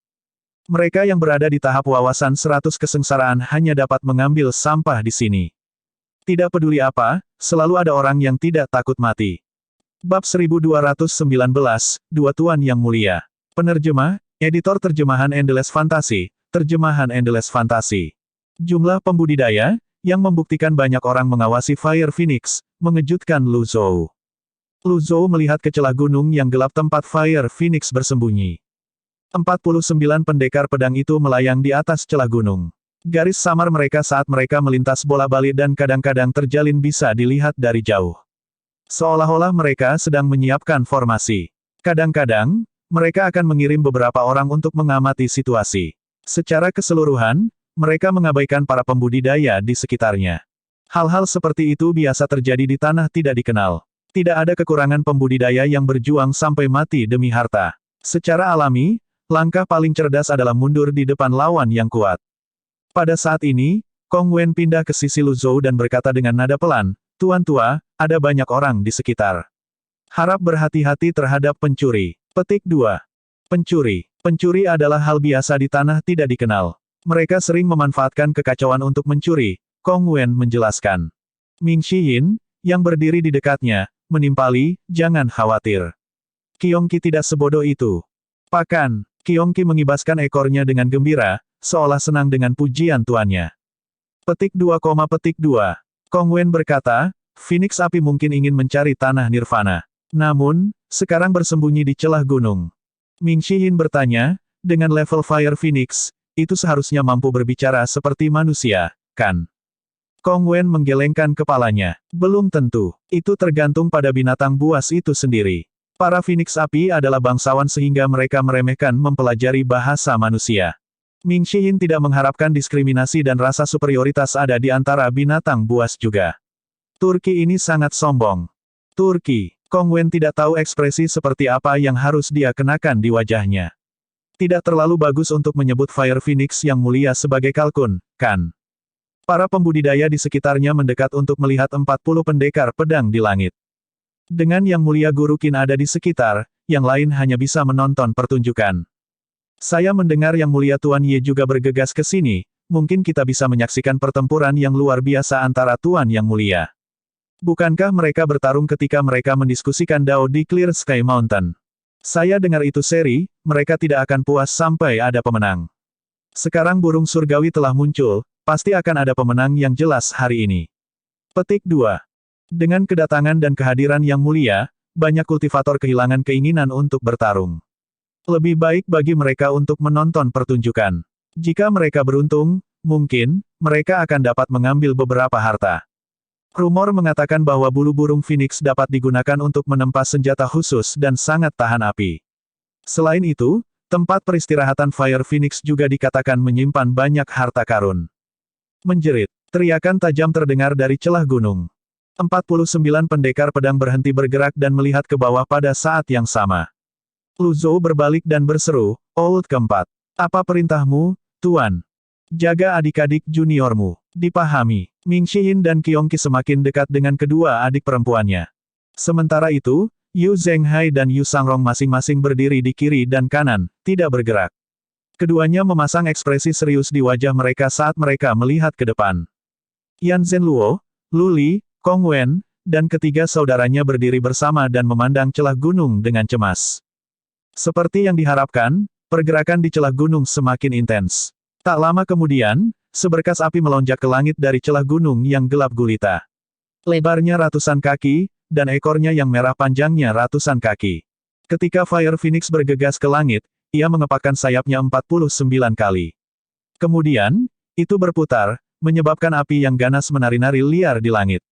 Mereka yang berada di tahap wawasan 100 kesengsaraan hanya dapat mengambil sampah di sini. Tidak peduli apa, selalu ada orang yang tidak takut mati. Bab 1219, Dua Tuan Yang Mulia. Penerjemah, Editor Terjemahan Endless Fantasy, Terjemahan Endless Fantasy. Jumlah pembudidaya, yang membuktikan banyak orang mengawasi Fire Phoenix, mengejutkan Lu Zhou. Lu Zhou melihat ke celah gunung yang gelap tempat Fire Phoenix bersembunyi. 49 pendekar pedang itu melayang di atas celah gunung. Garis samar mereka saat mereka melintas bola-balik dan kadang-kadang terjalin bisa dilihat dari jauh. Seolah-olah mereka sedang menyiapkan formasi. Kadang-kadang, mereka akan mengirim beberapa orang untuk mengamati situasi. Secara keseluruhan, mereka mengabaikan para pembudidaya di sekitarnya. Hal-hal seperti itu biasa terjadi di tanah tidak dikenal. Tidak ada kekurangan pembudidaya yang berjuang sampai mati demi harta. Secara alami, langkah paling cerdas adalah mundur di depan lawan yang kuat. Pada saat ini, Kong Wen pindah ke sisi Lu Zhou dan berkata dengan nada pelan, "Tuan tua, ada banyak orang di sekitar. Harap berhati-hati terhadap pencuri." Petik 2. Pencuri. Pencuri adalah hal biasa di tanah tidak dikenal. Mereka sering memanfaatkan kekacauan untuk mencuri, Kong Wen menjelaskan. Ming Shiyin, yang berdiri di dekatnya, menimpali, "Jangan khawatir. Qiongqi tidak sebodoh itu." Pakan, Qiongqi mengibaskan ekornya dengan gembira, seolah senang dengan pujian tuannya. Petik 2, petik 2. Kong Wen berkata, Phoenix api mungkin ingin mencari tanah nirvana. Namun, sekarang bersembunyi di celah gunung. Ming Shiyin bertanya, dengan level Fire Phoenix, itu seharusnya mampu berbicara seperti manusia, kan? Kong Wen menggelengkan kepalanya. Belum tentu. Itu tergantung pada binatang buas itu sendiri. Para Phoenix api adalah bangsawan sehingga mereka meremehkan mempelajari bahasa manusia. Ming Shiyin tidak mengharapkan diskriminasi dan rasa superioritas ada di antara binatang buas juga. Turki ini sangat sombong. Turki. Kong Wen tidak tahu ekspresi seperti apa yang harus dia kenakan di wajahnya. Tidak terlalu bagus untuk menyebut Fire Phoenix yang mulia sebagai kalkun, kan? Para pembudidaya di sekitarnya mendekat untuk melihat 40 pendekar pedang di langit. Dengan Yang Mulia Guru Qin ada di sekitar, yang lain hanya bisa menonton pertunjukan. Saya mendengar Yang Mulia Tuan Ye juga bergegas ke sini, mungkin kita bisa menyaksikan pertempuran yang luar biasa antara Tuan Yang Mulia. Bukankah mereka bertarung ketika mereka mendiskusikan Dao di Clear Sky Mountain? Saya dengar itu seri, mereka tidak akan puas sampai ada pemenang. Sekarang burung surgawi telah muncul, pasti akan ada pemenang yang jelas hari ini. Petik 2. Dengan kedatangan dan kehadiran Yang Mulia, banyak kultivator kehilangan keinginan untuk bertarung. Lebih baik bagi mereka untuk menonton pertunjukan. Jika mereka beruntung, mungkin, mereka akan dapat mengambil beberapa harta. Rumor mengatakan bahwa bulu burung Phoenix dapat digunakan untuk menempa senjata khusus dan sangat tahan api. Selain itu, tempat peristirahatan Fire Phoenix juga dikatakan menyimpan banyak harta karun. Menjerit. Teriakan tajam terdengar dari celah gunung. 49 pendekar pedang berhenti bergerak dan melihat ke bawah pada saat yang sama. Lu Zhou berbalik dan berseru, "Old keempat. Apa perintahmu, Tuan? Jaga adik-adik juniormu." Dipahami. Ming Shiyin dan Qiongqi semakin dekat dengan kedua adik perempuannya. Sementara itu, Yu Zhenghai dan Yu Sangrong masing-masing berdiri di kiri dan kanan, tidak bergerak. Keduanya memasang ekspresi serius di wajah mereka saat mereka melihat ke depan. Yan Zhenluo, Lu Li, Kong Wen, dan ketiga saudaranya berdiri bersama dan memandang celah gunung dengan cemas. Seperti yang diharapkan, pergerakan di celah gunung semakin intens. Tak lama kemudian, seberkas api melonjak ke langit dari celah gunung yang gelap gulita. Lebarnya ratusan kaki, dan ekornya yang merah panjangnya ratusan kaki. Ketika Fire Phoenix bergegas ke langit, ia mengepakkan sayapnya 49 kali. Kemudian, itu berputar, menyebabkan api yang ganas menari-nari liar di langit.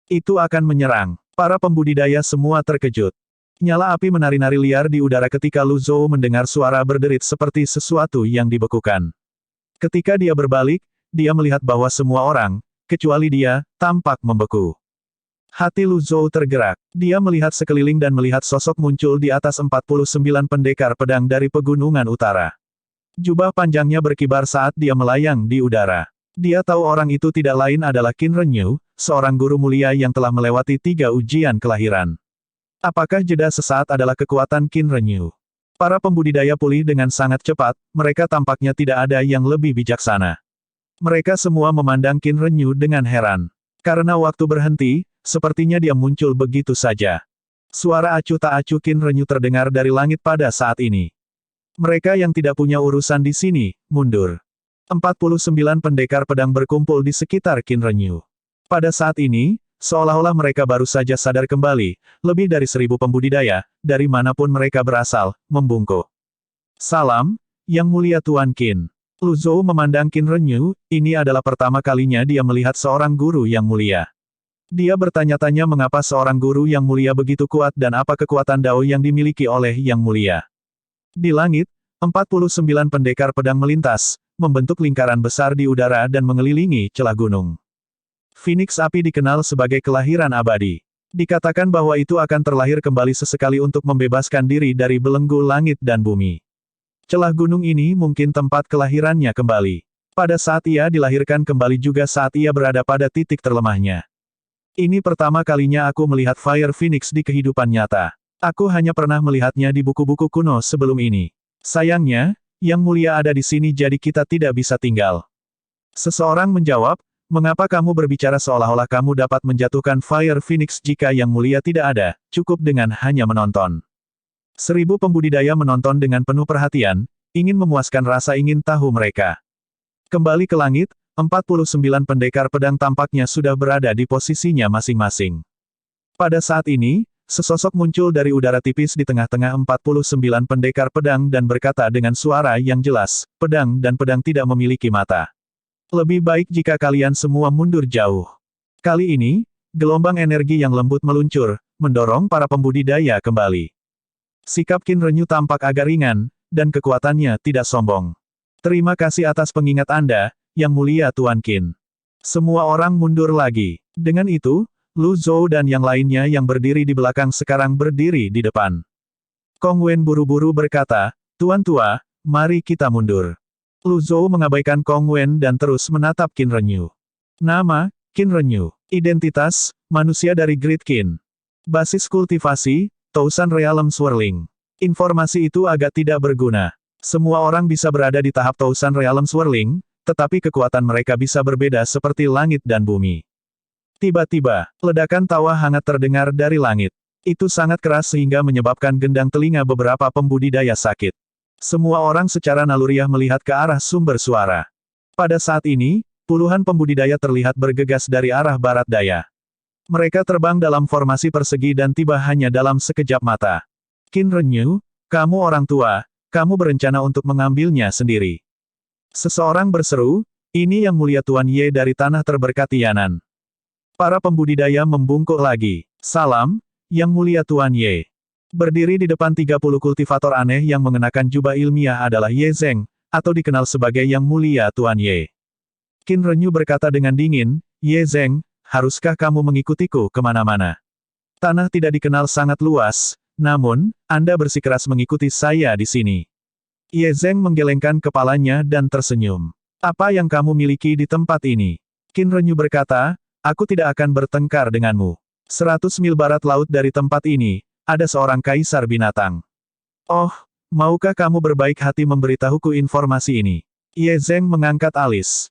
Itu akan menyerang. Para pembudidaya semua terkejut. Nyala api menari-nari liar di udara ketika Lu Zhou mendengar suara berderit seperti sesuatu yang dibekukan. Ketika dia berbalik, dia melihat bahwa semua orang, kecuali dia, tampak membeku. Hati Lu Zhou tergerak. Dia melihat sekeliling dan melihat sosok muncul di atas 49 pendekar pedang dari pegunungan utara. Jubah panjangnya berkibar saat dia melayang di udara. Dia tahu orang itu tidak lain adalah Qin Renyu, seorang guru mulia yang telah melewati 3 ujian kelahiran. Apakah jeda sesaat adalah kekuatan Qin Renyu? Para pembudidaya pulih dengan sangat cepat, mereka tampaknya tidak ada yang lebih bijaksana. Mereka semua memandang Qin Renyu dengan heran. Karena waktu berhenti, sepertinya dia muncul begitu saja. Suara acuh tak acuh Qin Renyu terdengar dari langit pada saat ini. Mereka yang tidak punya urusan di sini, mundur. 49 pendekar pedang berkumpul di sekitar Qin Renyu. Pada saat ini, seolah-olah mereka baru saja sadar kembali, lebih dari 1000 pembudidaya, dari manapun mereka berasal, membungkuk. Salam, Yang Mulia Tuan Qin. Lu Zhou memandang Qin Renyu, ini adalah pertama kalinya dia melihat seorang guru yang mulia. Dia bertanya-tanya mengapa seorang guru yang mulia begitu kuat dan apa kekuatan Dao yang dimiliki oleh Yang Mulia. Di langit, 49 pendekar pedang melintas, membentuk lingkaran besar di udara dan mengelilingi celah gunung. Phoenix api dikenal sebagai kelahiran abadi. Dikatakan bahwa itu akan terlahir kembali sesekali untuk membebaskan diri dari belenggu langit dan bumi. Celah gunung ini mungkin tempat kelahirannya kembali. Pada saat ia dilahirkan kembali juga saat ia berada pada titik terlemahnya. Ini pertama kalinya aku melihat Fire Phoenix di kehidupan nyata. Aku hanya pernah melihatnya di buku-buku kuno sebelum ini. Sayangnya, Yang Mulia ada di sini jadi kita tidak bisa tinggal. Seseorang menjawab, mengapa kamu berbicara seolah-olah kamu dapat menjatuhkan Fire Phoenix jika Yang Mulia tidak ada, cukup dengan hanya menonton. 1000 pembudidaya menonton dengan penuh perhatian, ingin memuaskan rasa ingin tahu mereka. Kembali ke langit, 49 pendekar pedang tampaknya sudah berada di posisinya masing-masing. Pada saat ini, sesosok muncul dari udara tipis di tengah-tengah 49 pendekar pedang dan berkata dengan suara yang jelas, pedang dan pedang tidak memiliki mata. Lebih baik jika kalian semua mundur jauh. Kali ini, gelombang energi yang lembut meluncur, mendorong para pembudidaya kembali. Sikap Qin Renyu tampak agak ringan, dan kekuatannya tidak sombong. Terima kasih atas pengingat Anda, Yang Mulia Tuan Qin. Semua orang mundur lagi. Dengan itu, Lu Zhou dan yang lainnya yang berdiri di belakang sekarang berdiri di depan. Kong Wen buru-buru berkata, Tuan Tua, mari kita mundur. Lu Zhou mengabaikan Kong Wen dan terus menatap Qin Renyu. Nama, Qin Renyu. Identitas, manusia dari Great Qin. Basis kultivasi, Thousand Realm Swirling. Informasi itu agak tidak berguna. Semua orang bisa berada di tahap Thousand Realm Swirling, tetapi kekuatan mereka bisa berbeda seperti langit dan bumi. Tiba-tiba, ledakan tawa hangat terdengar dari langit. Itu sangat keras sehingga menyebabkan gendang telinga beberapa pembudidaya sakit. Semua orang secara naluriah melihat ke arah sumber suara. Pada saat ini, puluhan pembudidaya terlihat bergegas dari arah barat daya. Mereka terbang dalam formasi persegi dan tiba hanya dalam sekejap mata. Qin Renyu, kamu orang tua, kamu berencana untuk mengambilnya sendiri. Seseorang berseru, ini Yang Mulia Tuan Ye dari tanah terberkati Yanan. Para pembudidaya membungkuk lagi. Salam, Yang Mulia Tuan Ye. Berdiri di depan 30 kultivator aneh yang mengenakan jubah ilmiah adalah Ye Zeng, atau dikenal sebagai Yang Mulia Tuan Ye. Qin Renyu berkata dengan dingin, Ye Zeng, haruskah kamu mengikutiku kemana-mana? Tanah tidak dikenal sangat luas, namun, Anda bersikeras mengikuti saya di sini. Ye Zeng menggelengkan kepalanya dan tersenyum. Apa yang kamu miliki di tempat ini? Qin Renyu berkata, aku tidak akan bertengkar denganmu. 100 mil barat laut dari tempat ini, ada seorang kaisar binatang. Oh, maukah kamu berbaik hati memberitahuku informasi ini? Ye Zeng mengangkat alis.